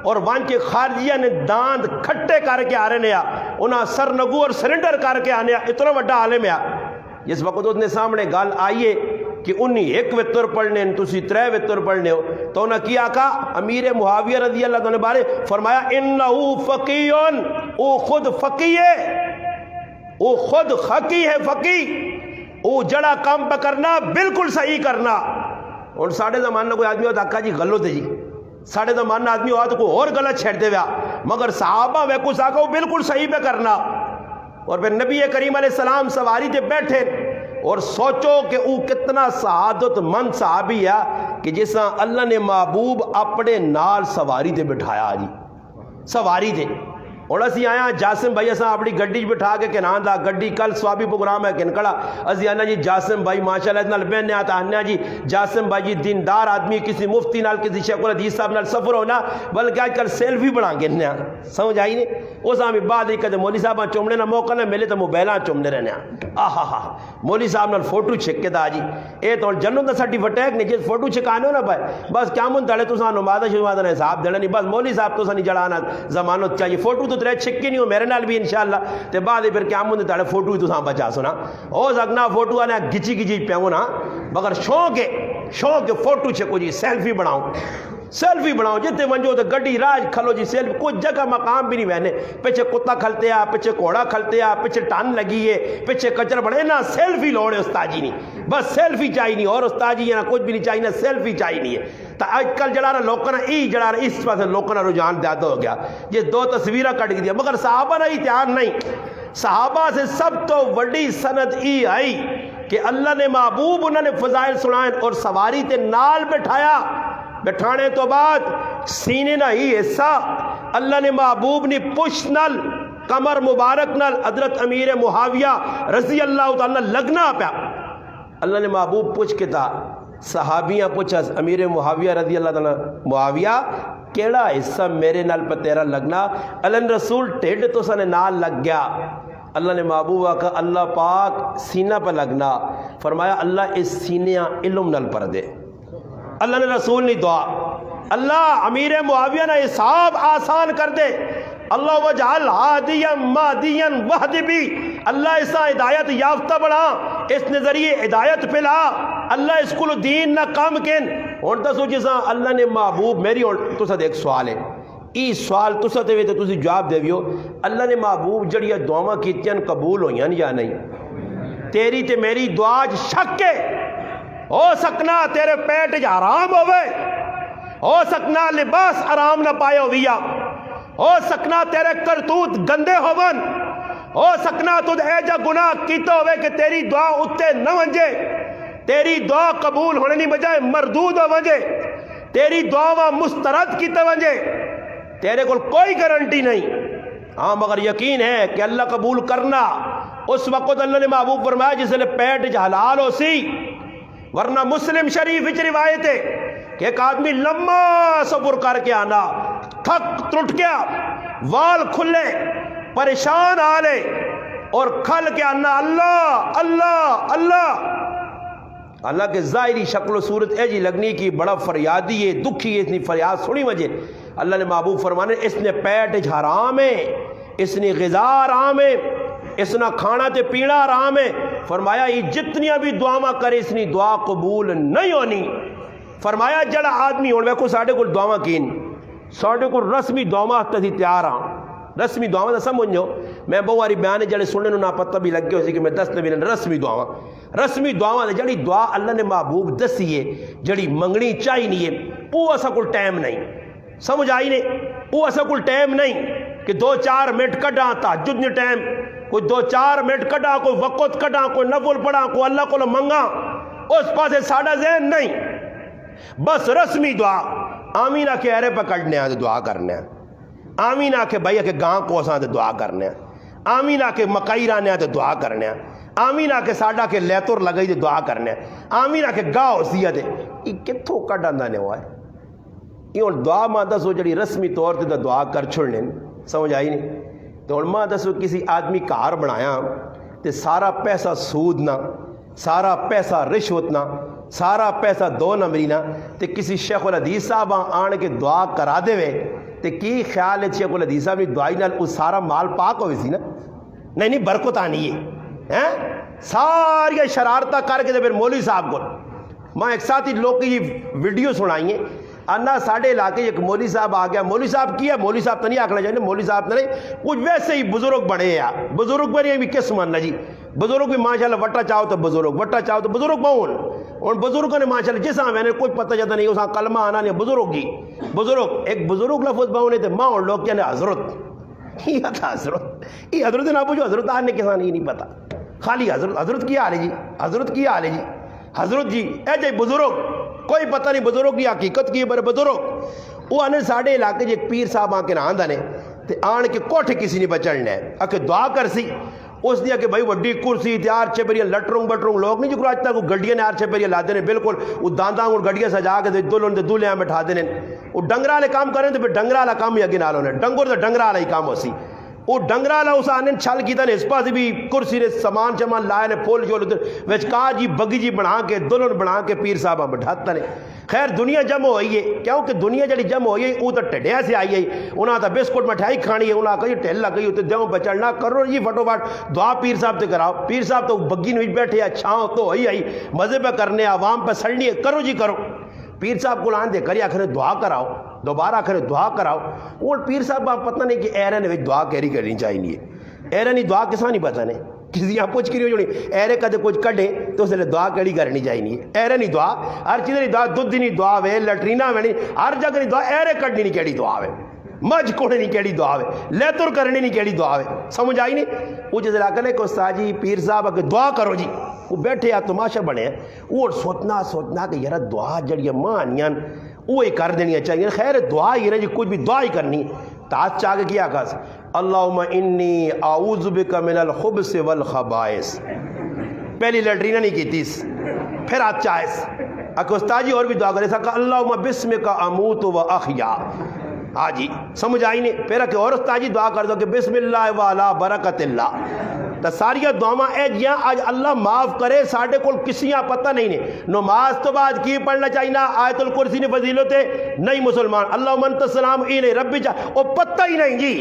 اور وہاں کے خارجیہ نے داند کھٹے کر کے آ رہے ہیں انہاں سر نگو اور سرنڈر کر کے آنے اتنا وڈا عالم ہے۔ جس وقت اس نے سامنے گال آئیے کہ انہی ایک وطر پڑھنے تسی 3 وطر پڑھنے ہو تو انہاں کیا کہا امیر معاویہ رضی اللہ عنہ بارے فرمایا انہو فقیون، او خود فقی ہے، او خود خقی ہے، فقی او جڑا کام پکرنا بالکل صحیح کرنا۔ اور ساڑھے زمانہ کوئی آدمی ہوتا آقا جی غلط ہے جی، ساڑھے زمانہ آدمی ہوتا تو کوئی اور غلط چھیڑ دے گا مگر صحابہ وے کچھ آقا وہ بالکل صحیح پہ کرنا۔ اور پھر نبی کریم علیہ السلام سواری تے بیٹھے اور سوچو کہ او کتنا سعادت مند صحابی ہے کہ جیسا اللہ نے محبوب اپنے نال سواری تے بٹھایا جی، سواری تے اور اسی آیا جاسم بھائی اساں اپنی گڈی بٹھا کے کنان دا گڈی کل سوابی پروگرام ہے کنکڑا اسی آنا جی جاسم بھائی ماشاءاللہ اتنا لبین آتا آنا جی جاسم بھائی جی دیندار آدمی کسی مفتی نال کسی شیخ الحدیث صاحب نال سفر ہونا بلکہ آج کل سیلفی بنا کے سمجھ آئی نہیں اس آمی بعد ایک کہتے مولوی صاحب چومنے نہ موقع نہ ملے تو موبائلاں چومنے رہنے آہا مولوی صاحب نال فوٹو چھک کے دا جی اے تو جنوں دا سرٹیفکیٹ نہیں جس فوٹو چھکانے ہو نا بھائی بس کیا من تڑے تو ساں نمازہ شروعات نے حساب دینا نہیں بس مولوی صاحب تو سا نہیں جڑانا زمانت چاہیے فوٹو تو ترے چھک کے نہیں ہو میرے نال بھی انشاءاللہ تے بعد پھر کیا من تڑے فوٹو ہی تو ساں بچا سنا ہو سکنا فوٹو آنے گچی گچی پیوں نا مگر شوق ہے فوٹو چھکو جی سیلفی بناؤ جتے منجو تو گڈی راج کھلو جی سیلفی کوئی جگہ مقام بھی نہیں بہنے پیچھے کتا کھلتے آ پیچھے کوڑا کھلتے آ پیچھے ٹان لگی ہے پیچھے کچر بڑے نہ سیلفی لوڑے استاجی نہیں بس سیلفی چاہی نہیں اور استاجی ہے نا کچھ بھی نہیں چاہی نہ سیلفی چاہی نہیں ہے تو آج کل جڑا رہا لوکنا جڑا رہا اس پاس لوکنا رجحان زیادہ ہو گیا یہ 2 تصویریں کٹ دیا مگر صحابہ نے دھیان نہیں صحابہ سے سب تو بڑی سند ای آئی کہ اللہ نے محبوب انہوں نے فضائل سنائیں اور سواری تے نال بٹھایا بٹھانے تو بعد سینے نہ ہی حصہ اللہ نے محبوب نے پشت نل کمر مبارک نل حضرت امیر معاویہ رضی اللہ تعالیٰ لگنا پیا اللہ نے محبوب پوچھ کے تھا صحابیاں پوچھا امیر معاویہ رضی اللہ تعالیٰ معاویہ کیڑا حصہ میرے نال پہ تیرا لگنا اللہ رسول ٹیڈ تو سنے نال لگ گیا اللہ نے محبوبہ کہا اللہ پاک سینہ پہ لگنا فرمایا اللہ اس سینہ علم نل پر دے اللہ نے رسول نے دعا اللہ امیر معاویہ نے حساب آسان کر دے اللہ وجعل ہادیا مہدیا وحد بھی اللہ اسا ہدایت یافتہ بڑھا اس نظریے ہدایت پلا اللہ اس کو دین نہ کام کن اور دسو جسا اللہ نے محبوب میری اور تو ساتھ ایک سوال ہے ای سوال تو ساتھ ہوئے تو تسی جواب دے بیو اللہ نے محبوب جڑیا دعاواں کیتیاں قبول ہویاں یا نہیں تیری تے میری دعا شک ہے ہو سکنا تیرے پیٹ حرام ہوئے ہو سکنا لباس آرام نہ پائے ہویا ہو سکنا تیرے کرتوت گندے ہوون ہو سکنا تجھ اے جا گناہ کیتا ہوئے کہ تیری دعا اتے نہ ونجے تیری دعا قبول ہونے نہیں بجائے مردود ہو ونجے تیری دعا مسترد کیتا ونجے تیرے کو کوئی گارنٹی نہیں ہاں مگر یقین ہے کہ اللہ قبول کرنا اس وقت اللہ نے محبوب فرمایا جس نے پیٹ حلال ہو سی ورنہ مسلم شریف وچ روایت ہے کہ ایک آدمی لمبا سفر کر کے آنا تھک ٹوٹ گیا وال کھلے پریشان آلے اور کھل کے آنا اللہ اللہ اللہ اللہ کے ظاہری شکل و صورت ایجی لگنی کی بڑا فریادی ہے دکھی ہے اتنی فریاد سنی وجہ اللہ نے محبوب فرمانے اس نے پیٹ حرام ہے اس نے غذا حرام ہے اس نے کھانا تے پینا حرام ہے فرمایا یہ جتنیاں بھی دعاواں کرے اس نے دعا قبول نہیں ہونی فرمایا جڑا آدمی ہونے کو ساڑھے کو دعاواں کین ساڑھے کو رسمی دعاواں تھی تیار ہاں رسمی دعاواں دا سمجھو میں بہواری بیانے جڑے سننے نو نا پتہ بھی لگ گیا اسی کہ میں دس نبی رسمی دعاواں جڑی دعا اللہ نے محبوب دسی ہے جڑی منگنی چاہی نہیں ہے وہ اسا کو ٹائم نہیں سمجھ آئی نہیں وہ اسا کو ٹائم نہیں کہ 2-4 منٹ کڈا تہجد نے ٹائم کوئی 2-4 منٹ کڈا کوئی وقت کڈا کوئی نفل پڑھا کوئی اللہ کو منگا اس پاسے ساڑھا ذہن نہیں بس رسمی دعا آمین آکے ارے پکڑنے آتے دعا کرنے آمین آکے بھائی آکے گاں کو اساں تے دعا کرنے آمین آکے مکائی رانے آتے دعا کرنے آمین آکے ساڑھا کے لیتور لگائی تے دعا کرنے آمین آکے گاں ہوسی آتے یہ کتھو کڈا اندانے ہوا ہے یہ دعا ماں دسو جڑی رسمی طور تے دعا کر چھوڑنے سمجھ آئی نہیں تو ماں دسو کسی آدمی کار بنایا تے سارا پیسہ سود نہ سارا پیسہ رشوت نہ سارا پیسہ 2 نمبری نہ تے کسی شیخ الحدیث صاحب آن کے دعا کرا دے وے تے کی خیال ہے شیخ الحدیث صاحب نے دعائی نال اس سارا مال پاک ہوئی سی نا نہیں برکت آنی ہے ساری شرارتہ کر کے پھر مولوی صاحب کو ماں ایک ساتھ ہی لوگ کی ویڈیو سنائی ہیں انا ساڑھے علاقے ایک مولوی صاحب آ گیا مولوی صاحب کیا مولوی صاحب تو نہیں آکھنا چاہیے مولوی صاحب تو نہیں کچھ ویسے ہی بزرگ بڑے ہیں بزرگ بڑے بھی کس ماننا جی بزرگ بھی ماشاءاللہ وٹا چاہو تو بزرگ بہن اور بزرگوں نے ماشاءاللہ جس میں نے کوئی پتہ جاتا نہیں اساں کلمہ آنا نہیں بزرگ ہی بزرگ ایک بزرگ لفظ بہنے تھے ماں اور لوگ کہنے حضرت یہ تھا حضرت نہ پوچھو حضرت آنے کے ساتھ یہ نہیں پتا خالی حضرت کیا حال ہے جی حضرت کیا حال ہے جی حضرت جی اے جی بزرگ کوئی پتہ نہیں بزرگ کی حقیقت کی بڑے بزرگ وہ آنے ساڑھے علاقے ایک پیر صاحب آ کے نہ آندہ نے تے آن کے کوٹھے کسی نہیں بچڑنا ہے اکھے دعا کر سی اس دیا کہ بھائی وڈی کرسی تے آر چھپریہ لٹروں بٹروں لوگ نہیں جو کرو آج تک گڈیاں نے آر چھپریہ لا دینے بالکل وہ دانداں اور گڈیاں سجا کے دلہن دے دولہاں بٹھا دینے وہ ڈنگرا لے کام کریں تو پھر ڈنگرا لا کام ہی اگے نال ہونے ڈنگر تو ڈنگرا لا ہی کام ہو سی وہ ڈنگرا لا اس آنے چھل کی تھا نے اس پاس بھی کرسی نے سامان چمان لائے نے پھول جو لے ویچ کہا جی بگی جی بنا کے دلہن بنا کے پیر صاحبہ بٹھاتا نے خیر دنیا جمع ہوئی ہے کیونکہ دنیا جڑی جمع ہوئی ہے وہ تو ٹڈیا سے آئی ہے انہاں تا بسکٹ مٹھائی کھانی ہے انہاں کہی ٹھل لگ گئی ہوتے دیوں بچڑنا کرو جی فٹو فٹ دعا پیر صاحب تے کراؤ پیر صاحب تو بگی نوچ بیٹھے ہیں چھاؤں تو ہوئی آئی مزے پہ کرنے عوام پہ سڑنی ہے کرو جی کرو پیر صاحب کو لان دے کری آخر دعا کراؤ دوبارہ آخر دعا کراؤ اور پیر صاحب آپ پتہ نہیں کہ ایرے نے دعا کیری کرنی چاہیے ایرے نہیں دعا کسا نہیں پتہ نہیں کسی آپ کچھ کری جوڑی ایرے کدے کچھ کڈے تو اس لئے دعا کیڑی کرنی چاہیے ایرے نہیں دعا ہر چیز نہیں دعا دودھ نہیں دعا وے لٹرینا وے نہیں ہر جگہ نہیں دعا ایرے کڈنی نہیں کیڑی دعا وے مجھ کوڑے نہیں کیڑی دعا وے لیتر کرنی نہیں کیڑی دعا وے سمجھ آئی نہیں وہ جس علاقہ نے کہ استاد جی پیر صاحب اگر دعا کرو جی وہ بیٹھے یا تماشا بنے ہیں وہ سوچنا کہ یار دعا جڑی مانیاں وہ ہی کر دینی چاہیے خیر دعا ہی رہے جی کچھ بھی دعا ہی کرنی تاج چاہ کے کیا کہا اللہم انی اعوذ بک من الخبث والخبائث پہلی لیٹرینہ نہیں کی تیس پھر آج چاہیس اگر استاد جی اور بھی دعا کرے سکا اللہم بسمک اموت و احیا ہاں جی سمجھ آئی نہیں پھر کہ اور استاد جی دعا کر دو کہ بسم اللہ وعلا برکت اللہ تو ساریہ دعاواں اے جیاں آج اللہ معاف کرے ساڑھے کول کسیاں پتہ نہیں نے نماز تو بعد کی پڑھنا چاہیے آیت الکرسی نے فضیلت ہے نہیں مسلمان اللہم انت السلام اینے ربی چاہ وہ پتہ ہی نہیں جی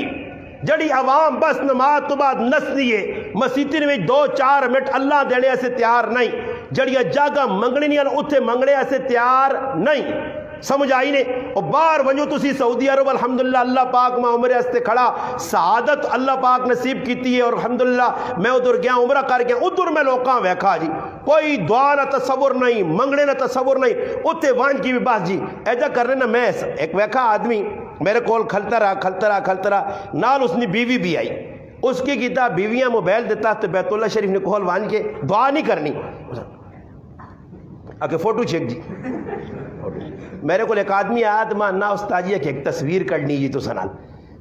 جڑی عوام بس نماز تو بعد نس دیئے مسیطی میں 2-4 منٹ اللہ دینے ایسے تیار نہیں جڑی جاگہ منگنے نہیں اتھے منگنے ایسے تیار نہیں سمجھ آئی نے اور بار ونجو تسی سعودی عرب الحمدللہ اللہ پاک میں عمرے ہستے کھڑا سعادت اللہ پاک نصیب کیتی ہے اور الحمدللہ میں ادھر گیا عمرہ کر گیا ادھر میں لوکاں ویکھا جی کوئی دعا نہ تصور نہیں منگنے نہ تصور نہیں اتھے وانج کی بھی بات جی ایجا کرنے نہ میں ایک ویکھا آدمی میرے کول کھلتا رہا نال اس نے بیوی بھی آئی اس کی کیتا بیویاں موبائل دیتا تو بیت اللہ شریف نے کول وانج کے دعا نہیں کرنی اکے فوٹو چیک جی میرے کو ایک آدمی آیا تو میں انا استاد جی کہ ایک تصویر کرنی جی تو سنال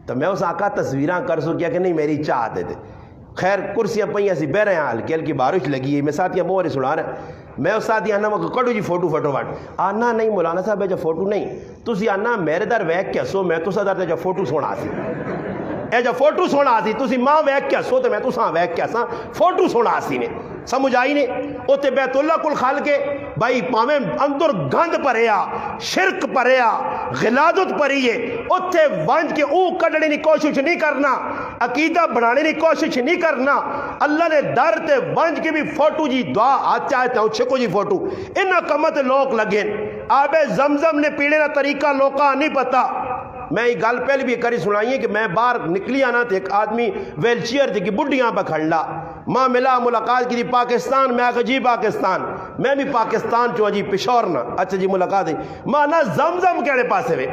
تو میں اس آقا تصویراں کر سو کیا کہ نہیں میری چاہتے تھے خیر کرسیاں پہی ایسی بہ رہے ہیں ہلکی ہلکی بارش لگی ہے میں ساتھیاں موہرے سنا رہا میں اس ساتھ آنا میں کڑو جی فوٹو واٹ آنا نہیں مولانا صاحب ہے جب فوٹو نہیں تسی آنا میرے در ویک کیا سو میں تو صدر جب فوٹو سونا سی اے جب فوٹو سونا سی تسی ماں ویک کیا سو تو میں تو ساں ویک کیا ساں فوٹو سونا سی نے سمجھ آئی نے اوتے بیت اللہ کل خال کے بھائی پاویں اندر گند پریا شرک پریا غلادت پریے اوتے ونج کے او کڈنے کی کوشش نہیں کرنا عقیدہ بنانے کی کوشش نہیں کرنا اللہ نے در تے ونج کے بھی فوٹو جی دعا آج چاہتے ہیں چھکو جی فوٹو انہاں کمت لوگ لگیں آب زمزم نے پیڑے نا طریقہ لوکاں نہیں پتا میں یہ گل پہلے بھی کری سنائی ہے کہ میں باہر نکلی آنا تھے ایک آدمی ویل چیئر تھی کہ بڑھیاں پہ کھڑلا ماں ملا ملاقات کی تھی پاکستان میں آگا جی پاکستان میں بھی پاکستان چوہ جی پشور نا اچھا جی ملاقات ہے ماں نا زمزم کہنے پاسے وے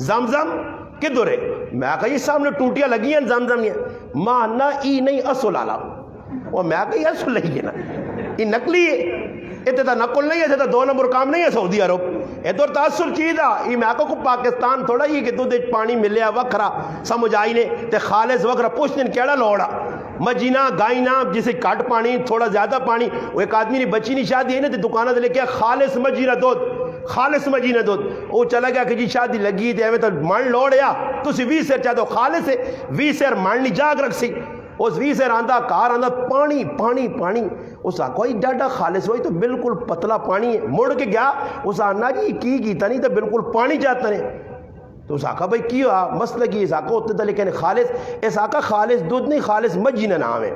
زمزم کدھر ہے میں آگا جی سامنے ٹوٹیاں لگی ہیں زمزم یہ ماں نا ای نہیں اصل آلا وہ میں آگا یہ اصل لگی ہے نا یہ نقلی ہے اتنا نقل نہیں ہے اتنا 2 نمبر کام نہیں ہے سعودی عرب ادھر تو اصل چیز ہے یہ میں آگا کو پاکستان تھوڑا ہی کہ دودھ پانی ملیا وکھرا سمجھ آئی نے تے خالص وکھرا پوچھنے کیڑا لوڑا مجینہ گائینا جسے کٹ پانی تھوڑا زیادہ پانی وہ ایک آدمی نے بچی نہیں شادی ہے نا تے دکانہ دے لے کے خالص مجینہ دودھ خالص مجینہ دودھ وہ چلا گیا کہ جی شادی لگی تے ہمیں تو مان لوڑیا تو اسی 20 سیر چاہتے ہو خالص ہے 20 سیر مان نہیں جاگ رکھ سی اس 20 سیر آندہ کار آندہ پانی پانی پانی اس آ کوئی ڈاڈا خالص ہوئی تو بالکل پتلا پانی ہے مڑ کے گیا اس آنا جی کی گیتا نہیں تو بالکل پانی جاتا نہیں تو اس آقا بھائی کی ہوا مسئلہ کی اس آقا ہوتے تھا لیکن خالص اس آقا خالص دودھ نہیں خالص مجینہ نام ہے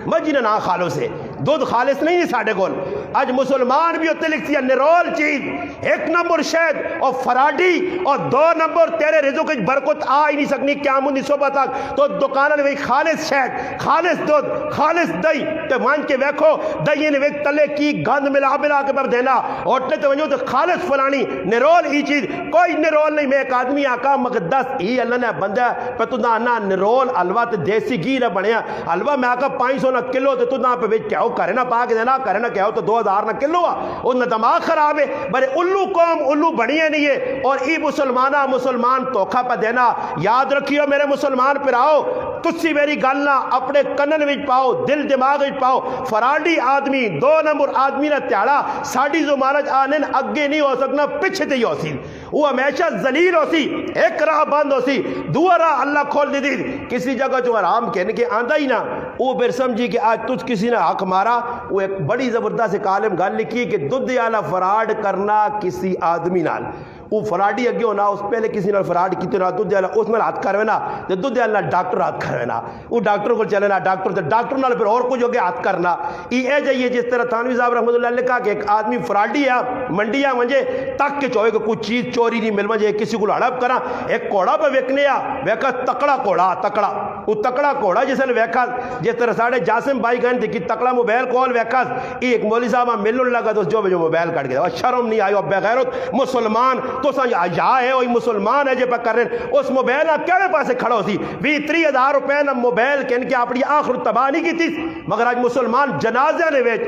مجینہ نام خالص ہے دودھ خالص نہیں ہے ساڑھے کول آج مسلمان بھی ہوتے لکھتی ہے نرول چیز 1 نمبر شہد اور فراڈی اور 2 نمبر تیرے رزق کی برکت آ ہی نہیں سکنی قیامت نہیں صبح تک تو دکانہ نے خالص شہد خالص دودھ خالص دہی تے مان کے ویکھو دہی نے ویک تلے کی گند ملا کے پر دینا ہوٹلے تے ونجو تو خالص فلانی نرول ہی چیز کوئی نرول نہیں میں ایک آدمی آقا مقدس ہی اللہ نے بندہ پہ تو نہ نرول حلوہ تے دیسی گھی نہ بنیا حلوہ میں آقا 500 نہ کلو تے تو نہ پہ بیچ کیا پیاؤ کرے نہ پا کے دینا کرے نہ کہو تو 2000 نہ کلو ان دماغ خراب ہے بڑے الو قوم الو بنی ہے نہیں ہے اور ای مسلمانہ مسلمان توکھا پہ دینا یاد رکھیو میرے مسلمان پر آؤ تسی میری گل نہ اپنے کنن وچ پاؤ دل دماغ وچ پاؤ فراڈی آدمی 2 نمبر آدمی نہ تیاڑا ساڈی زمانت آنن اگے نہیں ہو سکنا پیچھے تے ہی ہو سی وہ ہمیشہ ذلیل ہو سی ایک راہ بند ہو سی دوسرا راہ اللہ کھول دی دی کسی جگہ جو آرام کہنے کے آندا ہی نہ وہ پھر سمجھی کہ آج تجھ کسی نے حق مارا وہ ایک بڑی زبردست ایک عالم گل لکھی کہ دودھ والا فراڈ کرنا کسی آدمی نال وہ فراڈی اگے ہونا اس پہلے کسی نال فراڈ کیتے نہ دودھ والا اس نال ہاتھ کروے نا تے دودھ والا ڈاکٹر ہاتھ کروے نا وہ ڈاکٹر کو چلے نا ڈاکٹر نال پھر اور کچھ ہو گیا ہاتھ کرنا یہ جائیے جس طرح تھانوی صاحب رحمۃ اللہ علیہ کہا کہ ایک آدمی فراڈی ہے منڈیا منجے تک کے چوئے کہ کچھ چیز چوری نہیں مل منجے کسی کو ہڑپ کرا ایک کوڑا پہ ویکنے آ ویکھا تکڑا کوڑا تکڑا وہ تکڑا کوڑا جس نے ویکھا جس طرح ساڑھے جاسم بھائی گئے تھے کہ تکڑا موبائل کال ویکھا ایک مولوی صاحب ملن لگا تو جو موبائل کٹ گیا شرم نہیں آئی بغیرت مسلمان تو سمجھ ہے وہی مسلمان ہے جو پہ کر رہے ہیں اس موبائل نہ کہڑے پاسے کھڑا ہو سی 20-30 روپے نہ موبائل کہن کے اپنی آخر تباہ نہیں کی تھی مگر آج مسلمان جنازے نے ویچ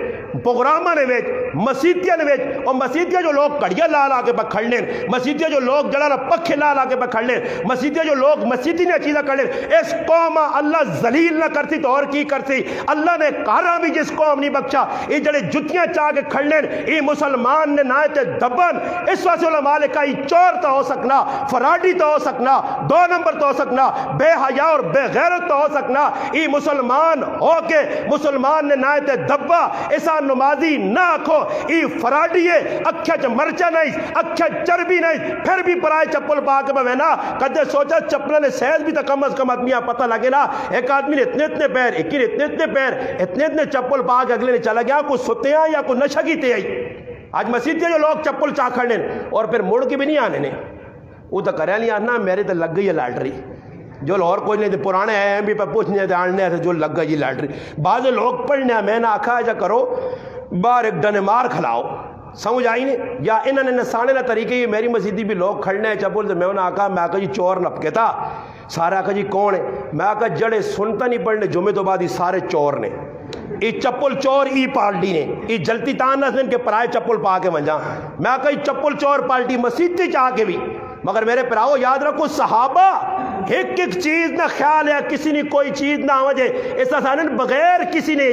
پروگرامہ نے ویچ مسیدیاں نے ویچ اور مسیدیاں جو لوگ کڑیاں لا لا کے پہ کھڑ لیں مسیدیاں جو لوگ جڑا نا پکھے لا لا کے پہ کھڑ لیں مسیدیاں جو لوگ مسیدی نے چیزیں کر لیں اس قوم اللہ ذلیل نہ کرتی تو اور کی کرتی اللہ نے کارا بھی جس قوم نہیں بخشا یہ جڑے جتیاں چاہ کے کھڑ لیں یہ مسلمان نے نہ تے دبن اس واسطے علماء نے کہا یہ چور تو ہو سکنا فراڈی تو ہو سکنا 2 نمبر تو ہو سکنا بے حیا اور بے غیرت تو ہو سکنا یہ مسلمان ہو کے مسلمان نے نہ تے دبا ایسا نمازی نہ آکھو یہ فراڈی ہے اکھا چ مرچا نہیں اکھا چربی نہیں پھر بھی پرائے چپل پا کے بہنا کدے سوچا چپل نے سیز بھی تو کم از کم آدمی پتہ لگے نا ایک آدمی نے اتنے پیر ایک نے اتنے پیر اتنے چپل پا کے اگلے نے چلا گیا کچھ ستے ہیں یا کچھ نشہ کیتے آئی آج مسجد کے جو لوگ چپل چاہ کھڑنے اور پھر مڑ کے بھی نہیں آنے نے وہ تو کریا نہیں آنا میرے تو لگ گئی ہے لاٹری جو اور کوئی نہیں پرانے ہیں بھی پہ پوچھنے آنے جو لگ گئی لاٹری بعض لوگ پڑھنے میں نے آکھا ایسا کرو باہر ایک ڈنمار کھلاؤ سمجھ آئی نہیں یا انہوں نے نسانے نہ طریقے یہ میری مسجدی بھی لوگ کھڑنے ہیں چپل تو میں انہیں آکھا میں آکھا جی چور نپکے تھا سارا آکھا جی کون ہے میں آکھا جڑے سنتا نہیں پڑھنے جمعے تو بعد ہی سارے چور نے یہ چپل چور ای پارٹی نے یہ جلتی تان نہ کہ پرائے چپل پا کے ونجا میں آکھا جی چپل چور پارٹی مسجد تے چاہ کے بھی مگر میرے پراؤ یاد رکھو صحابہ ایک ایک چیز نہ خیال ہے کسی نے کوئی چیز نہ آوجے اس طرح بغیر کسی نے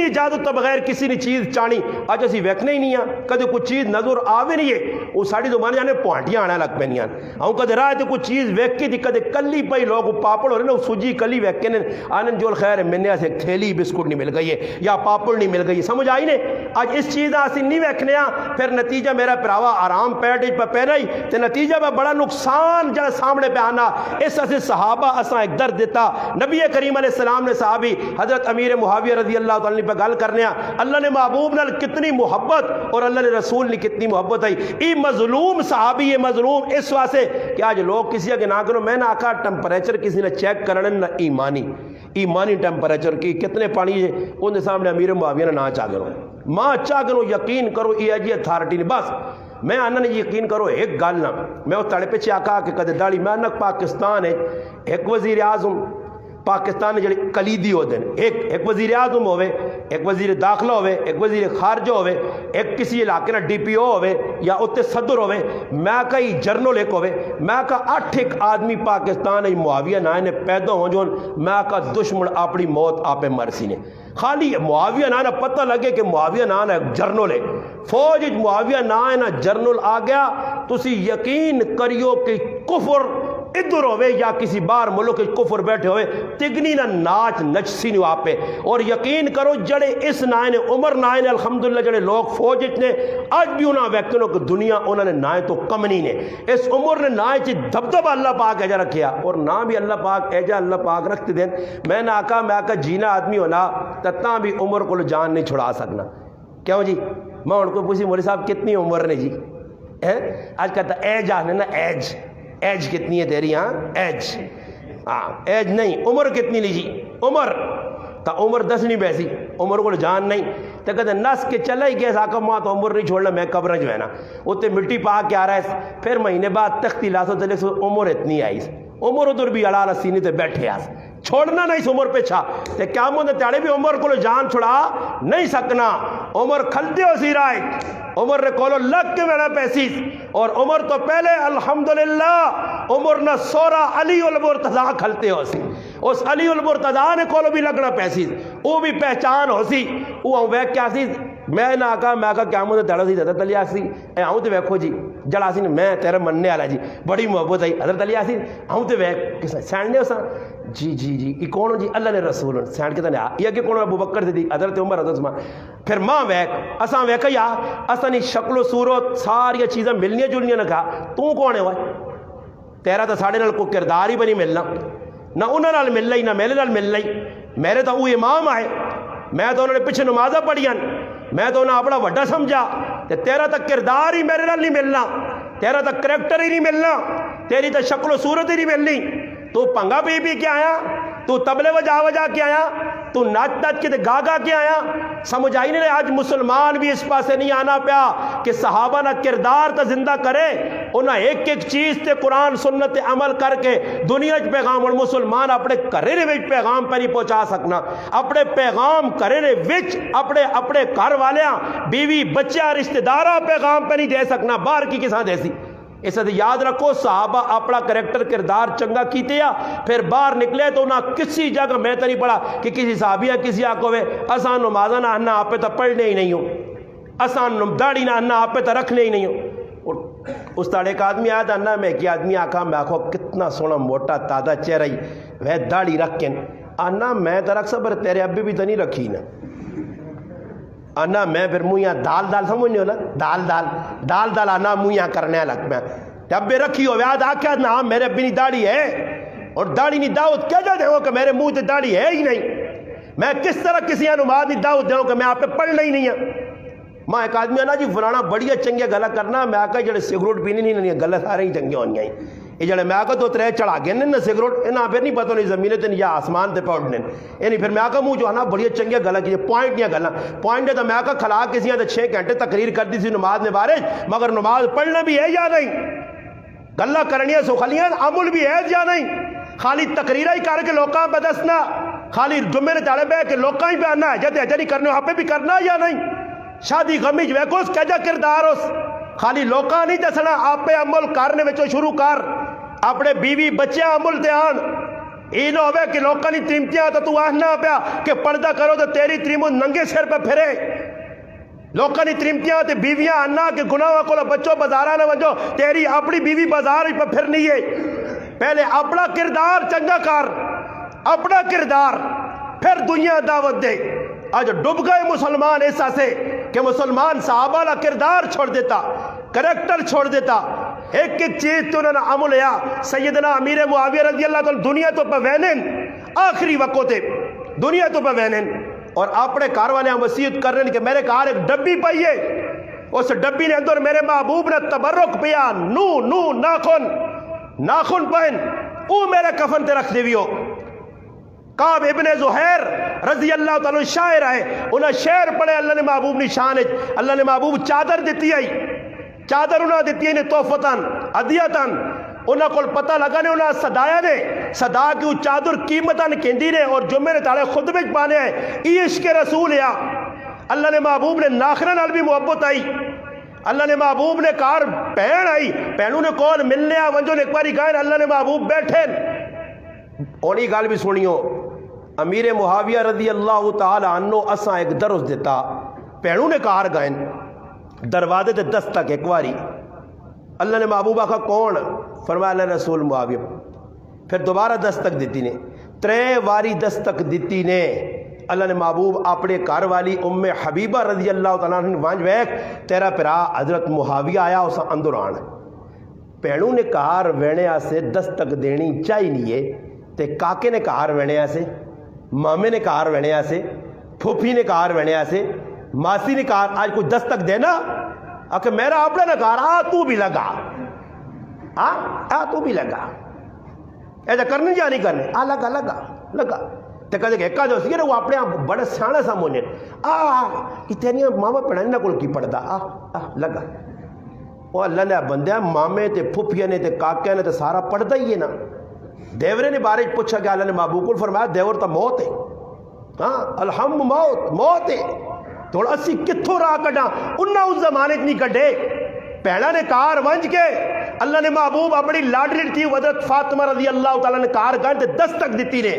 اجازت تو بغیر کسی نے چیز چانی اج اسی ویکھنے ہی نہیں ہیں کدے کوئی چیز نظر آوے نہیں ہے وہ ساڑی زبان جانے پوانٹیاں آنے لگ پہنیاں ہوں کدے راہ تے کوئی چیز ویکھ کے دی کدے کلی پئی لوگ پاپڑ ہو رہے نا سوجی کلی ویکھ کے آنن جول خیر ہے میں سے ایک تھیلی بسکٹ نہیں مل گئی ہے یا پاپڑ نہیں مل گئی ہے سمجھ آئی نے آج اس چیز اسی نہیں ویکھنے پھر نتیجہ میرا پراوا آرام پیٹ پہ پہ رہی تے نتیجہ میں بڑا نقصان جڑا سامنے پہ آنا اس سے صحابہ اساں ایک درد دیتا نبی کریم علیہ السلام نے صحابی حضرت امیر معاویہ رضی اللہ تعالیٰ پہ گل کرنے اللہ نے محبوب نال کتنی محبت اور اللہ نے رسول نے کتنی محبت ہے ای مظلوم صحابی یہ مظلوم اس واسطے کہ آج لوگ کسی کے نہ کرو میں نے آکھا ٹمپریچر کسی نے چیک کرنے نہ ایمانی ٹمپریچر کی کتنے پانی ہے ان سامنے امیر معاویہ نے نہ چاہ کرو ماں چاہ کرو یقین کرو یہ جی اتھارٹی نے بس میں آنا نے یقین کرو ایک گل نہ میں اس تڑے پیچھے آکھا کہ کدے داڑی میں نک پاکستان ہے ایک وزیر اعظم پاکستان جڑے کلیدی ہوتے ہیں ایک وزیر اعظم ہوئے ایک وزیر داخلہ ہوئے ایک وزیر خارجہ ہوئے ایک کسی علاقے نا ڈی پی او ہوئے یا اتنے صدر ہوئے میں کئی جرنل ایک ہوئے میں کہا 8 ایک آدمی پاکستان ہے معاویہ نائے نے پیدا ہوں جو میں کہا دشمن اپنی موت آپ مرسی نے خالی معاویہ نہ پتہ لگے کہ معاویہ نہ جرنل ہے فوج معاویہ نہ جرنل آ گیا تسی یقین کریو کہ کفر ادھر ہوئے یا کسی بار ملک کفر بیٹھے ہوئے تگنی نہ ناچ نچسی نہیں واپے اور یقین کرو جڑے اس نائن عمر نائن الحمدللہ جڑے لوگ فوج نے آج بھی انہاں ویکتنوں کہ دنیا انہوں نے نائن تو کمنی نے اس عمر نے نائن چی دبدب اللہ پاک ایجا رکھیا اور نہ بھی اللہ پاک ایجا اللہ پاک رکھتے دیں میں نے آکا جینا آدمی ہونا تتنا بھی عمر کو جان نہیں چھڑا سکنا کیوں جی میں ان کو پوچھی مولوی صاحب کتنی عمر نے جی آج کہتا ایج آنے نا ایج کتنی ہے تیری ایج نہیں عمر کتنی لی جی عمر تا عمر 10 نہیں بیسی عمر کو جان نہیں تو کہتے نس کے چلا ہی گیا ساکہ ماں تو عمر نہیں چھوڑنا میں قبر جو ہے نا اتنے مٹی پا کے آ رہا ہے پھر مہینے بعد تختی لاسو تلے سو عمر اتنی آئی عمر ادھر بھی اڑا سینے تے بیٹھے آس چھوڑنا نہیں عمر پیچھا تے قیامت دے تیڑے بھی عمر کو جان چھڑا نہیں سکنا. عمر کھلتے ہو سی رائے عمر نے کولو لگ کے میرا پیسیز اور عمر تو پہلے الحمدللہ عمر نہ سورا علی المرتضیٰ کھلتے ہو سی اس علی المرتضیٰ نے کولو بھی لگنا پیسیز وہ بھی پہچان ہو سی وہ ویک کیا سی میں نہ آکا میں آکا قیامت دے تیڑا سی حضرت علی آسی اے آؤں تے ویکھو جی جڑا سی میں تیرے مننے والا جی بڑی محبت آئی حضرت علی آسی آؤں تے ویک کس سینڈ نے اسا جی جی جی یہ کون ہو جی اللہ نے رسول سینڈ کے تنے یہ کہ کون ابو بکر صدیق حضرت عمر حضرت عثمان پھر ماں ویک اساں ویکھا یا اساں نی شکل و صورت ساری چیزیں ملنیاں جلنیاں نہ کہا تو کون ہے وہ تیرا تو ساڑھے نال کو کردار ہی بنی ملنا نہ انہاں نال مل لئی نہ میرے نال مل لئی میرے تو وہ امام آئے میں تو انہوں نے پیچھے نمازاں پڑھیاں میں تو انہیں اپنا وڈا سمجھا تیرا تک کردار ہی میرے نال نہیں ملنا تیرا تک کریکٹر ہی نہیں ملنا تیری تو شکل و صورت ہی نہیں ملنی تو پنگا پی کے آیا تو تبلے بجا کے آیا تو ناچ کے گا کے آیا سمجھ آئی نہیں آج مسلمان بھی اس پاسے نہیں آنا پیا کہ صحابہ نہ کردار تا زندہ کرے انہاں ایک ایک چیز تے قرآن سنت عمل کر کے دنیا چ پیغام اور مسلمان اپنے کرے نے وچ پیغام پہ نہیں پہنچا سکنا اپنے پیغام کرے نے وچ اپنے گھر والیاں بیوی بچیاں رشتہ داراں پیغام پہ نہیں دے سکنا باہر کی کساں دے سی اس سے یاد رکھو صحابہ اپنا کریکٹر کردار چنگا کیتے یا پھر باہر نکلے تو نہ کسی جگہ میں تو نہیں پڑھا کہ کسی صحابیہ کسی آکو ہوئے اسان نمازہ نہ انہا آپ پہ تو پڑھنے ہی نہیں ہوں اسان داڑھی نہ انہا آپ پہ تو رکھنے ہی نہیں ہوں اس طرح ایک آدمی آیا تھا انہا میں کی آدمی آکھا میں آکھو کتنا سونا موٹا تازہ چہرہ ہی وہ داڑھی رکھ کے انہا میں تو رکھ سا پر تیرے ابھی بھی تو نہیں رکھی نا انا میں پھر مویاں دال سمجھنے ہو نا دال انا مویاں کرنے لگ میں جب بھی رکھی ہو ویاد آکھا نا میرے ابھی نہیں داڑھی ہے اور داڑھی نہیں دعوت کیا جاتے ہو کہ میرے منہ تے داڑھی ہے ہی نہیں میں کس طرح کسی نماز نہیں دعوت دوں کہ میں آپ پہ پڑھنا ہی نہیں ہے ماں ایک آدمی آنا جی فلانا بڑی چنگے گلا کرنا میں آکھا جڑے سگریٹ پینی نہیں گلا سارے ہی چنگے ہونی ہیں یہ جڑے میں آکھا تو ترے چڑھا گئے نا سگریٹ انہاں پھر نہیں پتہ نہیں زمین تے یا آسمان تے پاؤڈنے یعنی پھر میں آکھا منہ جو ہے نا بڑی چنگے گلا کی پوائنٹ نہیں گلا پوائنٹ ہے تو میں آکھا کھلا کسی تے 6 گھنٹے تقریر کر دی سی نماز نے بارش مگر نماز پڑھنا بھی ہے یا نہیں گلا کرنیاں سکھلیاں عمل بھی ہے یا نہیں خالی تقریرہ ہی کر کے لوکاں پہ دسنا خالی جمعے نے چڑھے بے کہ لوکاں ہی پہ آنا ہے جتے اجری کرنے آپ پہ بھی کرنا یا نہیں شادی غمی جو ویکھو اس کہجا کردار اس خالی لوکاں نہیں دسنا آپ پہ عمل کرنے وچوں شروع کر اپنے بیوی بچے عمل تے آن یہ نہ ہوئے کہ لوکاں نہیں تریمتیاں تو آہنا پیا کہ پردہ کرو تو تیری تریمو ننگے سر پہ پھرے لوکاں نہیں تریمتیاں تے بیویاں آنا کہ گناہ کو بچوں بازارہ نہ بنجو تیری اپنی بیوی بازار پہ پھرنی ہے پہلے اپنا کردار چنگا کر اپنا کردار پھر دنیا دعوت دے آج ڈب گئے مسلمان ایسا سے کہ مسلمان صحابہ کا کردار چھوڑ دیتا کریکٹر چھوڑ دیتا ایک ایک چیز تو انہوں نے عمل لیا سیدنا امیر معاویہ رضی اللہ تعالی دنیا تو پہ وینن آخری وقت تے دنیا تو پہ وینن اور اپنے کار والے وصیت کر رہے ہیں کہ میرے کار ایک ڈبی پئی ہے اس ڈبی نے اندر میرے محبوب نے تبرک پیا نو ناخن پہن او میرے کفن تے رکھ دیوی ہو کعب ابن زہیر رضی اللہ تعالیٰ شاعر ہے انہیں شعر پڑھے اللہ نے محبوب نے شان ہے اللہ نے محبوب چادر دیتی ہے چادر انہیں دیتی ہے توفتاً عدیتاً انہیں کل پتہ لگا نے انہیں صدایا نے صدا کی وہ چادر قیمتاً کہندی نے اور جمعے نے تاڑے خطبے پانے ہیں یہ عشق رسول ہے اللہ نے محبوب نے ناخرہ نال بھی محبت آئی اللہ نے محبوب نے کار پہن آئی پہنوں نے کون ملنے ونجو نے ایک باری گائن اللہ نے محبوب بیٹھے اونی گال بھی سنیو امیر معاویہ رضی اللہ تعالی عنہ اساں ایک درس دیتا پہنوں نے کار گائن دروازے تے دستک ایک واری اللہ نے محبوب آخا کون فرمایا اللہ رسول معاویہ پھر دوبارہ دستک دیتی نے 3 واری دستک دیتی نے اللہ نے محبوب اپنے کار والی ام حبیبہ رضی اللہ تعالیٰ عنہ وانج ویک تیرا پرا حضرت معاویہ آیا اسا اندر آن پہنوں نے کار وینے آسے دستک دینی چاہی نہیں ہے تے کاکے نے کار وینے آسے مامے نے کار وینے آسے پھوپھی نے کار وینے آسے ماسی نے کار آج کوئی دستک دینا کہ میرا اپنا نہ کار تو بھی لگا تو بھی لگا ایسا کرنے جا نہیں کرنے لگا تے کہتے کہ ایکا جو سی وہ اپنے بڑے سیانے سا مونے اتنی ماما پڑھنے نہ کول کی پڑھتا لگا وہ اللہ نے بندے مامے تے پھوپھیاں نے تے کاکے نے تے سارا پڑھتا ہی ہے نا دیورے نے بارے پوچھا کہ اللہ نے محبوب کو فرمایا دیور تو موت ہے، ہاں الحم موت ہے، تو اسی کتھوں راہ کڈا انہاں اس زمانے نہیں کڈے. پہلا نے کار ونج کے اللہ نے محبوب اپنی لاڈلی تھی حضرت فاطمہ رضی اللہ تعالیٰ نے کار گئے تے دستک دیتی نے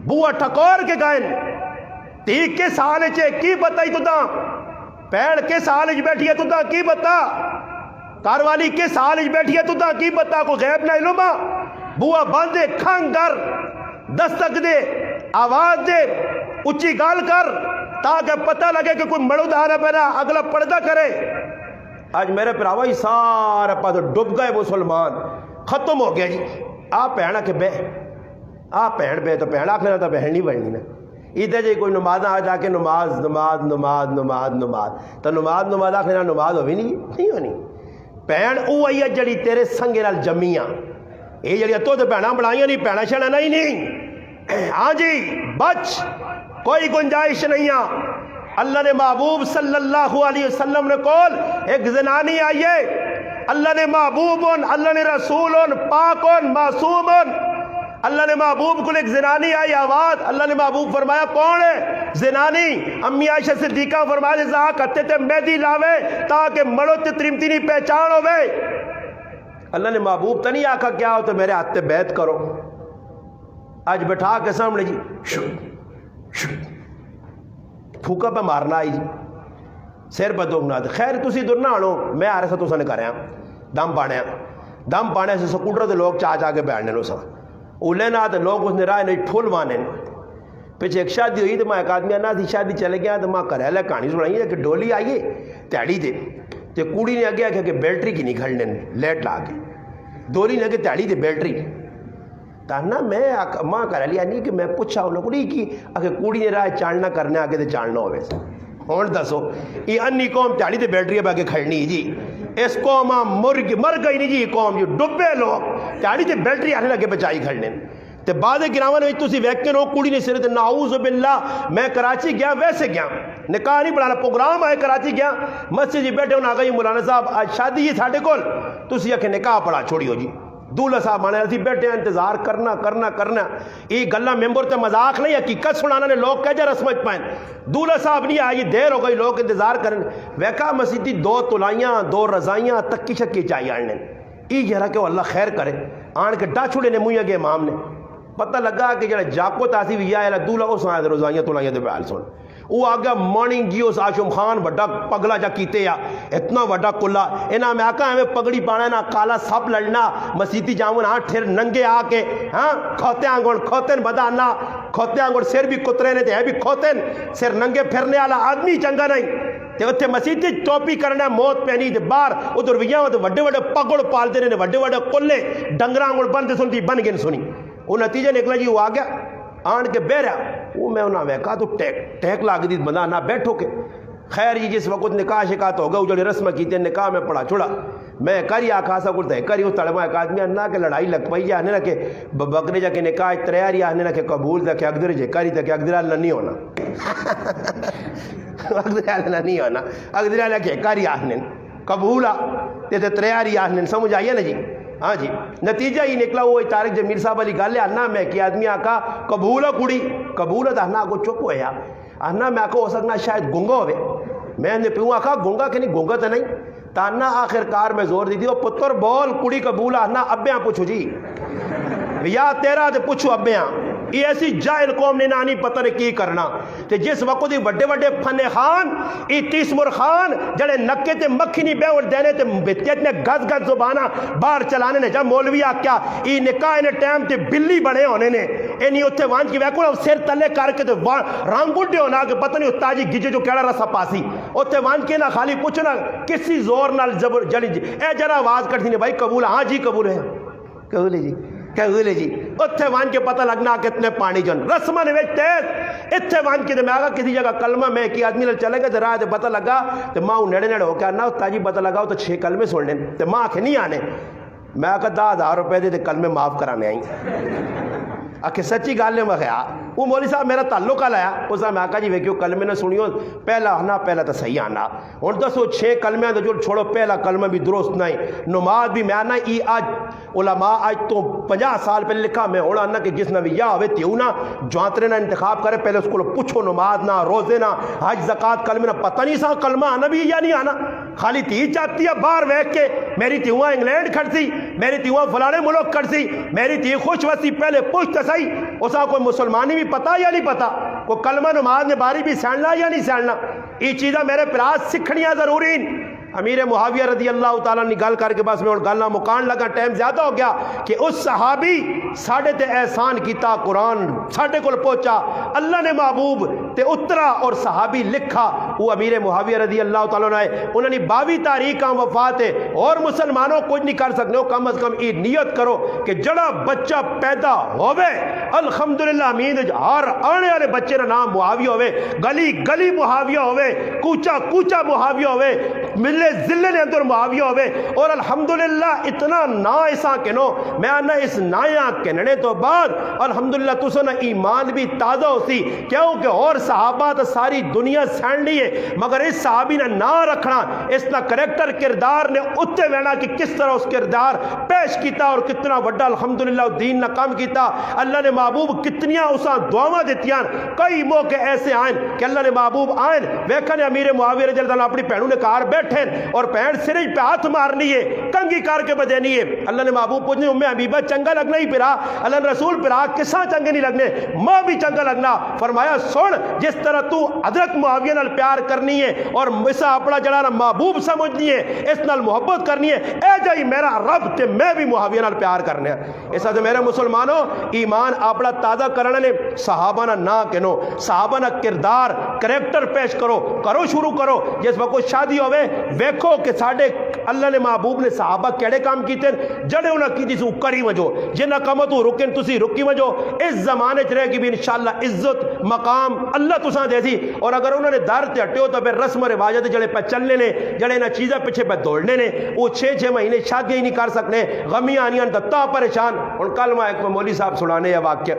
بوا ٹھکور کے گئے. تیک کے سال چے کی بتائی تو دا پیڑ کے سال بیٹھی ہے تو دا کی بتا کار والی کے سال بیٹھی ہے تو دا کی بتا کو غیب نہ علم بوا باندھے کھنگر دستک دے آواز دے اچھی گال کر تاکہ پتہ لگے کہ کوئی مڑو دارا پہنا اگلا پردہ کرے. آج میرے پراوائی سارا پا ڈب گئے مسلمان ختم ہو گیا جی. آپ پہنا کہ بے آپ پہن بے تو پہنا آخر تو بہن نہیں بڑھنی نا ادھر جی کوئی نماز آ جا کے نماز نماز نماز نماز نماز تو نماز نماز آخر نماز ہوئی نہیں ہونی. پہن وہ آئی ہے جڑی تیرے سنگے نال جمیاں یہ جڑی تو بہنا بنائیاں نہیں پہنا شہنا نہیں. ہاں جی بچ کوئی گنجائش نہیں ہے. اللہ نے محبوب صلی اللہ علیہ وسلم نے کول ایک زنانی آئیے اللہ نے محبوب اللہ نے رسول پاک معصوم اللہ نے محبوب کو ایک زنانی آئی آواز اللہ نے محبوب فرمایا کون ہے زنانی امی عائشہ صدیقہ فرمایا جزا کہتے تھے مہدی لاوے تاکہ مڑو تے ترمتی نہیں پہچان ہوئے. اللہ نے محبوب تو نہیں آکھا کیا ہو تو میرے ہاتھ تے بیعت کرو. آج بٹھا کے سامنے جی پھوکا پہ مارنا آئی جی سیر پہ دوگنا دے خیر تسی دور نہ آنو میں آ رہا سا تو سا نے کریا دم پانے سے سکوٹر دے لوگ چاہ کے بیٹھنے نو سا اولے نہ آتے لوگ اس نے رائے نہیں ٹھول وانے پیچھے ایک شادی ہوئی تو میں ایک آدمی آنا تھی شادی چلے گیا تو میں کرے لے کہانی سنائی ہے کہ ڈولی آئیے تیڑی دے تو کوڑی نے آگیا کہ بیلٹری کی نہیں کھڑنے لیٹ لا کے ڈولی نے آگے تیڑی دے بیلٹری تانا میں ماں کر لیا نہیں کہ میں پوچھا انہوں کڑی کی اگر کوڑی نے رائے چاننا کرنے آگے دے چاننا ہوئے سے ہون دسو یہ انی قوم تیڑی دے بیلٹری ہے باقی کھڑنی جی اس قوم مر گئی نہیں جی یہ قوم جو ڈبے لوگ تیڑی دے بیلٹری آنے لگے بچائی کھڑنے تے بعد گراوان میں تسی ویکتے نو کڑی نے سرے تے نعوذ باللہ میں کراچی گیا ویسے گیا نکاح نہیں بڑھانا پروگرام آئے کراچی گیا مسجد جی بیٹھے ہونا آگئی مولانا صاحب آج شادی یہ ساڑھے کول تسی آکھے نکاح پڑھا چھوڑی ہو جی دولہ صاحب مانے تھی بیٹھے ہیں انتظار کرنا یہ گلہ ممبر تے مذاق نہیں حقیقت سنانا نے لوگ کہہ جا رسمت پائیں دولہ صاحب نہیں آئی دیر ہو گئی لوگ انتظار کریں ویکا مسیدی 2 تلائیاں 2 رضائیاں تکی شکی چاہیے آنے یہ جہرا کہ وہ اللہ خیر کرے آن کے ڈا چھوڑے نے مویا گے امام نے پتہ لگا کہ جڑا جاکو تاسی بھی یا دولہ اس آئے رضائیاں تلائیاں دے بیال سن وہ آگیا مارننگ گیوس آشم خان وڈا پگلا جا کیتے یا اتنا وڈا کلا انہاں میں آکا ہمیں پگڑی پانا نا کالا سپ لڑنا مسیتی جامن ہاں ٹھر ننگے آکے ہاں کھوتے آنگون کھوتن بدانا کھوتے آنگون سر بھی کترے نے تے ہے بھی کھوتن سر ننگے پھرنے والا آدمی چنگا نہیں تے اتھے مسیتی ٹوپی کرنا موت پہنی تے باہر ادھر ویاں تے وڈے وڈے پگڑ پالتے نے وڈے وڈے کلے ڈنگراں آنگون بند سنتی بن گئے سنی وہ نتیجہ نکلا جی وہ آ گیا آن کے بہ رہا وہ میں انہاں ویکا تو ٹیک لاگ دی بندہ نہ بیٹھو کے خیر جی جس وقت نکاح شکایت ہو گیا وہ جڑی رسم کیتے نکاح میں پڑا چھوڑا میں کری آکھا سا کرتا ہے کری وہ تڑما ایک آدمی انہا کہ لڑائی لگ پئی آنے نہ کہ بکرے جا کے نکاح تریاری آنے نہ کہ قبول دا کہ اگدر جے کری دا کہ اگدر اللہ نہیں ہونا اگدر اللہ نہیں ہونا اگدر اللہ کہ کری آنے قبول تے تریاری آنے سمجھ آئیے نا جی ہاں جی نتیجہ ہی نکلا وہ طارق جمیل صاحب علی گل ہے انا میں کہ آدمی آکا قبول کڑی قبول ہے انا کو چپ ہویا انا میں آکا ہو سکنا شاید گنگا ہوئے میں نے پیوں آکا گنگا کہ نہیں گنگا تو نہیں تانا آخر کار میں زور دی دی وہ پتر بول کڑی قبول انا ابیاں پوچھو جی یا تیرا تے پوچھو ابیاں یہ ایسی جاہل قوم نے نانی پتہ نے کی کرنا تے جس وقت دی وڈے وڈے فنے خان ای تیسمر خان جڑے نکے تے مکھی نہیں بے اور دینے تے بتیت نے گز گز زبانہ باہر چلانے نے جب مولوی آکیا ای نکاح نے ٹائم تے بلی بڑے ہونے نے اینی اتھے وانج کی ویکو سر تلے کر کے تے رنگ بڈے ہونا کہ پتہ نہیں اتاجی گجے جو کیڑا رسا پاسی اتھے وانج کے نہ خالی پوچھنا کسی زور نال زبر جڑی اے جرا آواز کرتی نے بھائی قبول ہاں جی قبول ہے قبول ہے جی کہوئے جی اتھے وان کے پتہ لگنا کتنے پانی جن رسمہ نویج تیز اتھے وان کے دے میں آگا کسی جگہ کلمہ میں کی آدمی لے چلے گا دے راہ دے پتہ لگا تے ماں نیڑے نیڑے ہو کے آنا تاجی پتہ لگا تو 6 کلمے سن لیں تے ماں کے نہیں آنے میں آ 10,000 روپے دے کلمے معاف کرانے آئی آخر سچی گل ہے. میں کہا وہ مولوی صاحب میرا تعلق لایا اس میں آخا جی ویکھو کلمے نہ سنیو پہلا آنا پہلا تو صحیح آنا ہوں دسو 6 کلمے تو جو چھوڑو پہلا کلمہ بھی درست نہیں نماز بھی میں آنا ای آج علماء آج تو 50 سال پہلے لکھا میں ہونا آنا کہ جس نہ بھی یا ہوئے تیوں نہ جوانترے نہ انتخاب کرے پہلے اس کو پوچھو نماز نہ روزے نہ حج زکات کلمے نہ پتہ نہیں سا کلمہ آنا بھی یا نہیں آنا خالی تی چاہتی ہے باہر ویکھ کے میری تیواں انگلینڈ کھڑسی میری تیواں فلانے ملک کھڑسی میری تی خوش وسی پہلے پوچھتے صحیح اسا کوئی مسلمانی بھی پتا یا نہیں پتا کوئی کلمہ نماز نے باری بھی سیڑنا یا نہیں سیڑنا یہ چیزاں میرے پراس سکھنیاں ضروری امیر معاویہ رضی اللہ تعالیٰ نے گل کر کے بس میں اور گلنا مکان لگا ٹائم زیادہ ہو گیا کہ اس صحابی ساڑھے تے احسان کیتا قرآن ساڑھے کو پہنچا اللہ نے محبوب تے اترا اور صحابی لکھا وہ امیر معاویہ رضی اللہ تعالیٰ نے انہوں نے 22 تاریخ کا وفات ہے اور مسلمانوں کچھ نہیں کر سکتے ہو کم از کم یہ نیت کرو کہ جڑا بچہ پیدا ہوئے الحمدللہ امین ہر آنے والے بچے کا نام معاویہ ہوئے گلی گلی معاویہ ہوئے کوچا کوچا معاویہ ہوئے ملے ضلع نے اندر معاویہ ہوئے اور الحمدللہ اتنا نا ایسا کنو میں آنا اس نایا کننے تو بعد الحمدللہ تسو نا ایمان بھی تازہ ہو سی کیونکہ اور صحابہ تو ساری دنیا سینڈ لی ہے مگر اس صحابی نے نا رکھنا اس نا کریکٹر کردار نے اتے وینا کہ کس طرح اس کردار پیش کیتا اور کتنا وڈا الحمدللہ دین نہ کام کیتا اللہ نے محبوب کتنیاں اساں دعاواں دیتیاں کئی موقع ایسے آئیں کہ اللہ نے محبوب آئیں ویکھن امیر معاویہ رضی اللہ عنہ اپنی بہنوں نے کار بیٹھے اور پہن سرج پہ ہاتھ مارنی ہے کنگھی کار کے بدینی ہے اللہ نے محبوب پوچھنے ام حبیبہ چنگا لگنا ہی پھرا اللہ نے رسول پھرا کساں چنگے نہیں لگنے ماں بھی چنگا لگنا فرمایا سن جس طرح تو حضرت معاویہ نال پیار کرنی ہے اور اسا اپنا جڑا نا محبوب سمجھنی ہے اس نال محبت کرنی ہے اے جائی میرا رب تے میں بھی معاویہ نال پیار کرنے ہیں ایسا تو میرے مسلمانوں ایمان اپنا تازہ کرنے نے صحابہ نہ کنو صحابہ نہ کردار کریکٹر پیش کرو شروع کرو جس وقت شادی ہوئے ویکھو کہ ساڑھے اللہ نے محبوب نے صحابہ کیڑے کام کیتے جڑے انہاں کی دیسو کری وجو جنہ کاموں تو رکن تسی رکی وجو اس زمانے چ رہے گی بھی انشاءاللہ عزت مقام اللہ تساں دے سی اور اگر انہوں نے در تے ہٹے ہو تو پھر رسم و رواجت جڑے پہ چلنے نے جڑے نہ چیزیں پیچھے پہ دوڑنے نے وہ 6 مہینے شادی ہی نہیں کر سکنے غمی آنیاں تا پریشان اور کل میں ایک مولوی صاحب سنانے یا واقعہ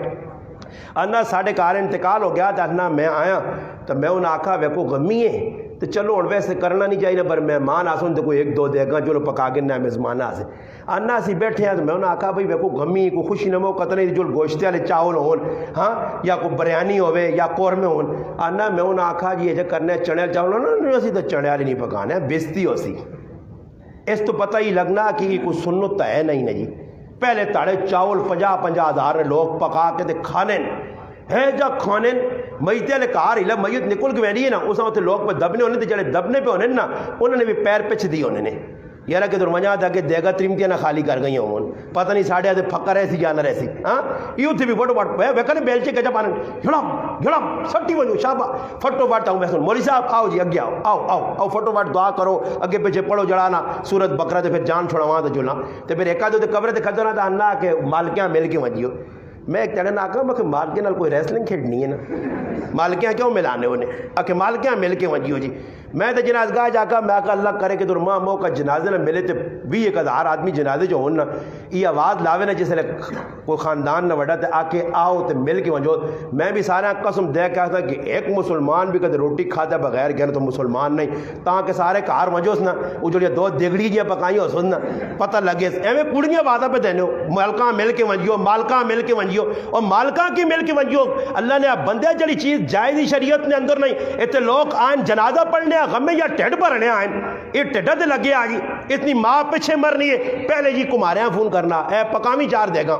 انا ساڑھے کار انتقال ہو گیا تھا انا میں آیا تو میں انہوں آکھا ویکو غمی ہے تو چلو ہوں ویسے کرنا نہیں چاہیے پر مہمان آسن تو کوئی 1-2 دے گا چلو پکا کے نہ میزمان آسے انا سی بیٹھے ہیں تو میں انہوں آکھا بھئی ویکو غمی کوئی خوشی نہ موقع نہیں جو گوشتے والے چاول ہون ہاں یا کوئی بریانی ہوئے یا قورمے ہون انا میں انہوں آکھا جی یہ جو کرنے چنے چاول ہونا اسی تو چنے والی نہیں پکانے بیزتی ہو سی اس تو پتہ ہی لگنا کہ یہ کوئی سنت ہے نہیں جی پہلے تاڑے چاول 50 ہزار لوگ پکا کے کھانے ہے جا کھانے میتے والے کار ہی میت نکل کے ویری ہے نا اس وقت لوگ پہ دبنے ہونے تھے جڑے دبنے پہ ہونے نا انہوں نے بھی پیر پچھ دی ہونے نے یار کہ درمجہ تھا کہ دیگا تریمتیاں نہ خالی کر گئی ہوں پتہ نہیں ساڑھے آدھے پھکر ایسی جانا رہسی ہاں یہ تھی بھی فٹو فٹ پہ ویکھنے بیلچے کچا پانے جھڑم سٹی ونجو شابہ فٹو فٹ ہوں میں سن مولوی صاحب آؤ جی اگے آؤ فٹو فٹ دعا کرو اگے پیچھے پڑھو جڑانا سورت بکرا تے پھر جان چھوڑا وہاں تے جلنا تے پھر ایک آدھے قبر تے کھدنا تھا اللہ کہ مالکیاں مل کے وجیو میں ایک تڑے نہ آکھا میں کہ مالکیاں نال کوئی ریسلنگ کھیڑنی ہے نا مالکیاں کیوں ملانے انہیں کہ مالکیاں مل کے وجیو جی میں تو جنازگاہ جا کر میں آکھا اللہ کرے کہ درماں موقع جنازے نہ ملے تو 20,000 آدمی جنازے جو ہون نا یہ آواز لاوے نا جس لئے کوئی خاندان نہ وڈا تے آکے آؤ تے مل کے وجو میں بھی سارا قسم دے کے آتا کہ ایک مسلمان بھی کدھر روٹی کھاتا بغیر گیا تو مسلمان نہیں تاکہ سارے کار وجوس نا وہ جو 2 دیگڑی جیاں پکائیں ہو سن نا پتہ لگے ایویں کڑیاں وعدہ پہ دینے مالکاں مل کے ونجیو مالکاں مل کے ونجیو اور مالکاں کی مل کے ونجیو اللہ نے بندے جڑی چیز جائز شریعت نے اندر نہیں اتنے لوگ آئیں جنازہ پڑھنے غمے یا ٹھڈ بھرنے آئیں یہ ٹھڈا تے لگے آگی اتنی ماں پیچھے مرنی ہے پہلے جی کماریاں فون کرنا اے پکامی 4 دے گا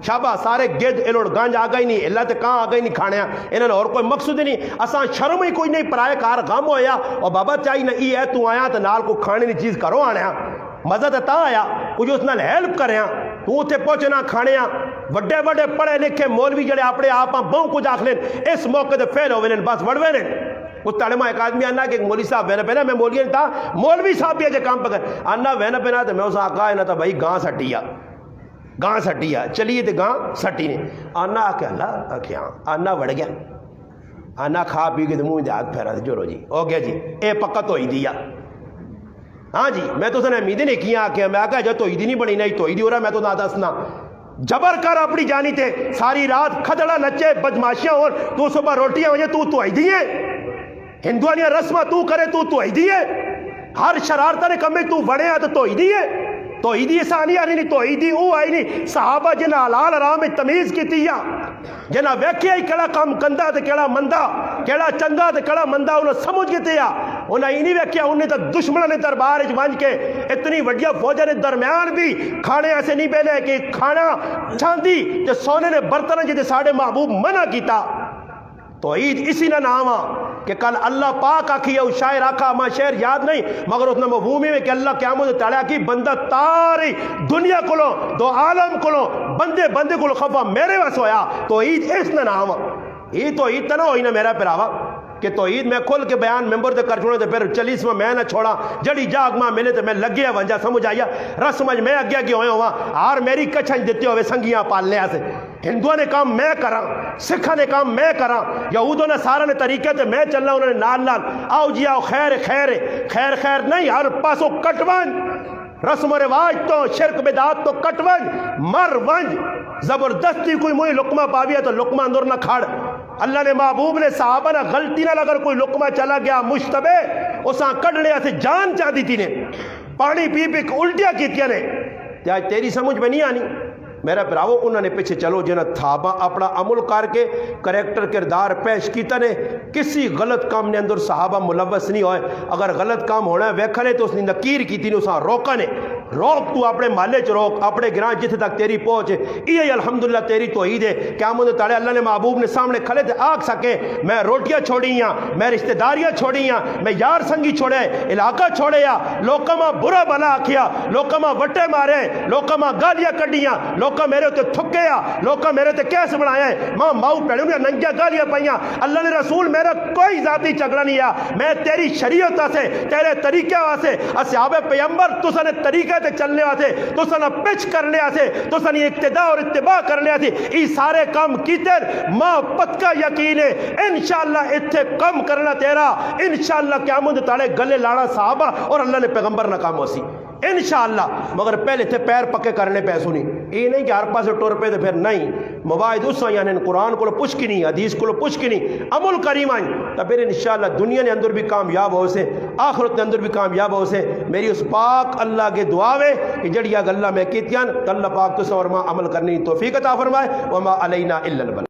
شابہ سارے گد انہوں گانج آگا ہی نہیں اللہ تے کہاں آگا ہی نہیں کھانے انہوں نے اور کوئی مقصود ہی نہیں اساں شرم ہی کوئی نہیں پرائے کار غم ہویا اور بابا چاہی نہ ای ہے تو آیا تو نال کو کھانے دی چیز کرو آنے مزہ تے تا آیا کچھ اس نال ہیلپ کرے تو اتنے پہنچنا کھانے وڈے وڈے پڑھے لکھے مولوی جڑے اپنے آپ بہت کچھ آخ لیں اس موقع تے فیل ہوئے ہیں بس وڑوے نے اس تاڑے میں ایک آدمی آنا کہ مولوی صاحب وینا پینا میں مولوی نہیں تھا مولوی صاحب بھی اجے کام پکر آنا وینا پینا تو میں اسے آقا ہے نا تھا بھائی گاں سٹیا چلیے تو گاں سٹی نے آنا آکے اللہ آکے ہاں آنا وڑ گیا آنا کھا پی کے تو منہ دے ہاتھ پھیرا جو رو جی ہو گیا جی اے پکت ہوئی دیا ہاں جی میں تو سن امیدیں نہیں کیا کہ میں کہا جو توحیدی نہیں بنی نہیں توحیدی ہو رہا میں تو نہ دسنا جبر کر اپنی جانی تے ساری رات کھدڑا نچے بدماشیاں اور تو صبح روٹیاں وجہ تو توحیدی ہے ہندوانیاں رسمہ تو کرے تو توحیدی ہے ہر شرارتہ نے کمے تو بڑے ہیں تو توحیدی ہے توحیدی ثانی آنی نہیں توحیدی او آئی نہیں صحابہ جنہ حلال حرام میں تمیز کی تیا جنہ ویکھیا ہی کیڑا کام کندا تے کیڑا مندا کیڑا چنگا تے کیڑا مندا انہوں سمجھ کے تیا انہیں ہی نہیں ویکھیا انہیں تو دشمنوں نے دربار وچ کے اتنی وڈیا فوجیں نے درمیان بھی کھانے ایسے نہیں پہنے کہ کھانا چاندی تے سونے نے برتن جتے ساڑھے محبوب منع کیتا توحید اسی نہ نام کہ کل اللہ پاک آکھی ہے اس شاعر آکھا ماں شعر یاد نہیں مگر اس نے مفہومی میں کہ اللہ قیامت تعالیٰ کی بندہ تاری دنیا کولوں دو عالم کولوں بندے بندے کولوں خفا میرے وس ہویا توحید اس نہ نام یہ توحید تو نہ ہوئی نہ میرا پراوا کہ توحید میں کھل کے بیان ممبر تے کر چھوڑے تے پھر چلیسواں میں نہ چھوڑا جڑی جاگ ماں ملے تے میں لگیا ونجا سمجھ آیا رسمج میں اگیا کی ہوئے ہوا آر میری کچھنج دیتے ہوئے سنگیاں پالنے آسے ہندووں نے کام میں کراں سکھاں نے کام میں کراں یہودوں نے سارا نے طریقے تے میں چلنا انہوں نے نال نال آؤ جی آؤ خیر خیر خیر خیر نہیں ہر پاسوں کٹوان رسم و رواج تو شرک بدعات تو کٹونج مر ونج زبردستی کوئی موئی لقمہ پاویا تو لقمہ اندر نہ کھاڑ اللہ نے محبوب نے صحابہ نہ غلطی نہ اگر کوئی لقمہ چلا گیا مشتبہ اساں کڑ لیا سے جان چاہ دیتی نے پانی پی پی الٹیاں کیتیا نے آج تیری سمجھ میں نہیں آنی میرا براو انہوں نے پیچھے چلو جنہ تھابا اپنا عمل کر کے کریکٹر کردار پیش کیتا نے کسی غلط کام نے اندر صحابہ ملوث نہیں ہوئے اگر غلط کام ہونا ہے ویکھنے تو اس نے نکیر کی تھی نے اساں روکا نے روک تو اپنے محلے چ روک اپنے گراں جتھے تک تیری پہنچ یہ الحمدللہ تیری توحید ہے قیامت تعالی اللہ نے محبوب نے سامنے کھلے تے آکھ سکے میں روٹیاں چھوڑی ہیں میں رشتہ داریاں چھوڑی ہیں میں یار سنگی چھوڑے علاقہ چھوڑے یا لوکاں ماں برا بلا آکھیا لوکاں ماں وٹے مارے لوکاں ماں گالیاں کڈیاں لوکاں میرے تے تھکے آ لوکاں میرے تے کیس بنایا ہے ماں ماؤ پیڑوں نے ننگیاں گالیاں پائیاں اللہ نے رسول میرا کوئی ذاتی جھگڑا نہیں ہے میں تیری شریعت سے تیرے طریقے واسے اصحاب پیغمبر تساں نے طریقے تے چلنے واسے تساں نے پچ کرنے واسے تساں نے اقتداء اور اتباع کرنے واسے یہ سارے کام کیتے ماں پکا یقین ہے انشاءاللہ اتھے کم کرنا تیرا انشاءاللہ قیامت تعالی گلے لانا صحابہ اور اللہ نے پیغمبر نہ کام ہوسی انشاءاللہ مگر پہلے تھے پیر پکے کرنے پیسوں نہیں یہ نہیں کہ ہر پاسے ٹور پہ تو پھر نہیں مواعد اس یعنی قرآن کو پوچھ کی نہیں حدیث کو پوچھ کی نہیں عمل کریم آئیں تو پھر انشاءاللہ دنیا نے اندر بھی کامیاب ہو سے آخرت نے اندر بھی کامیاب ہو سے میری اس پاک اللہ کے دعا ہے کہ جڑیا گلہ میں کیتیاں اللہ پاک تو اور ماں عمل کرنی توفیق عطا فرمائے وما علینا الا البلاغ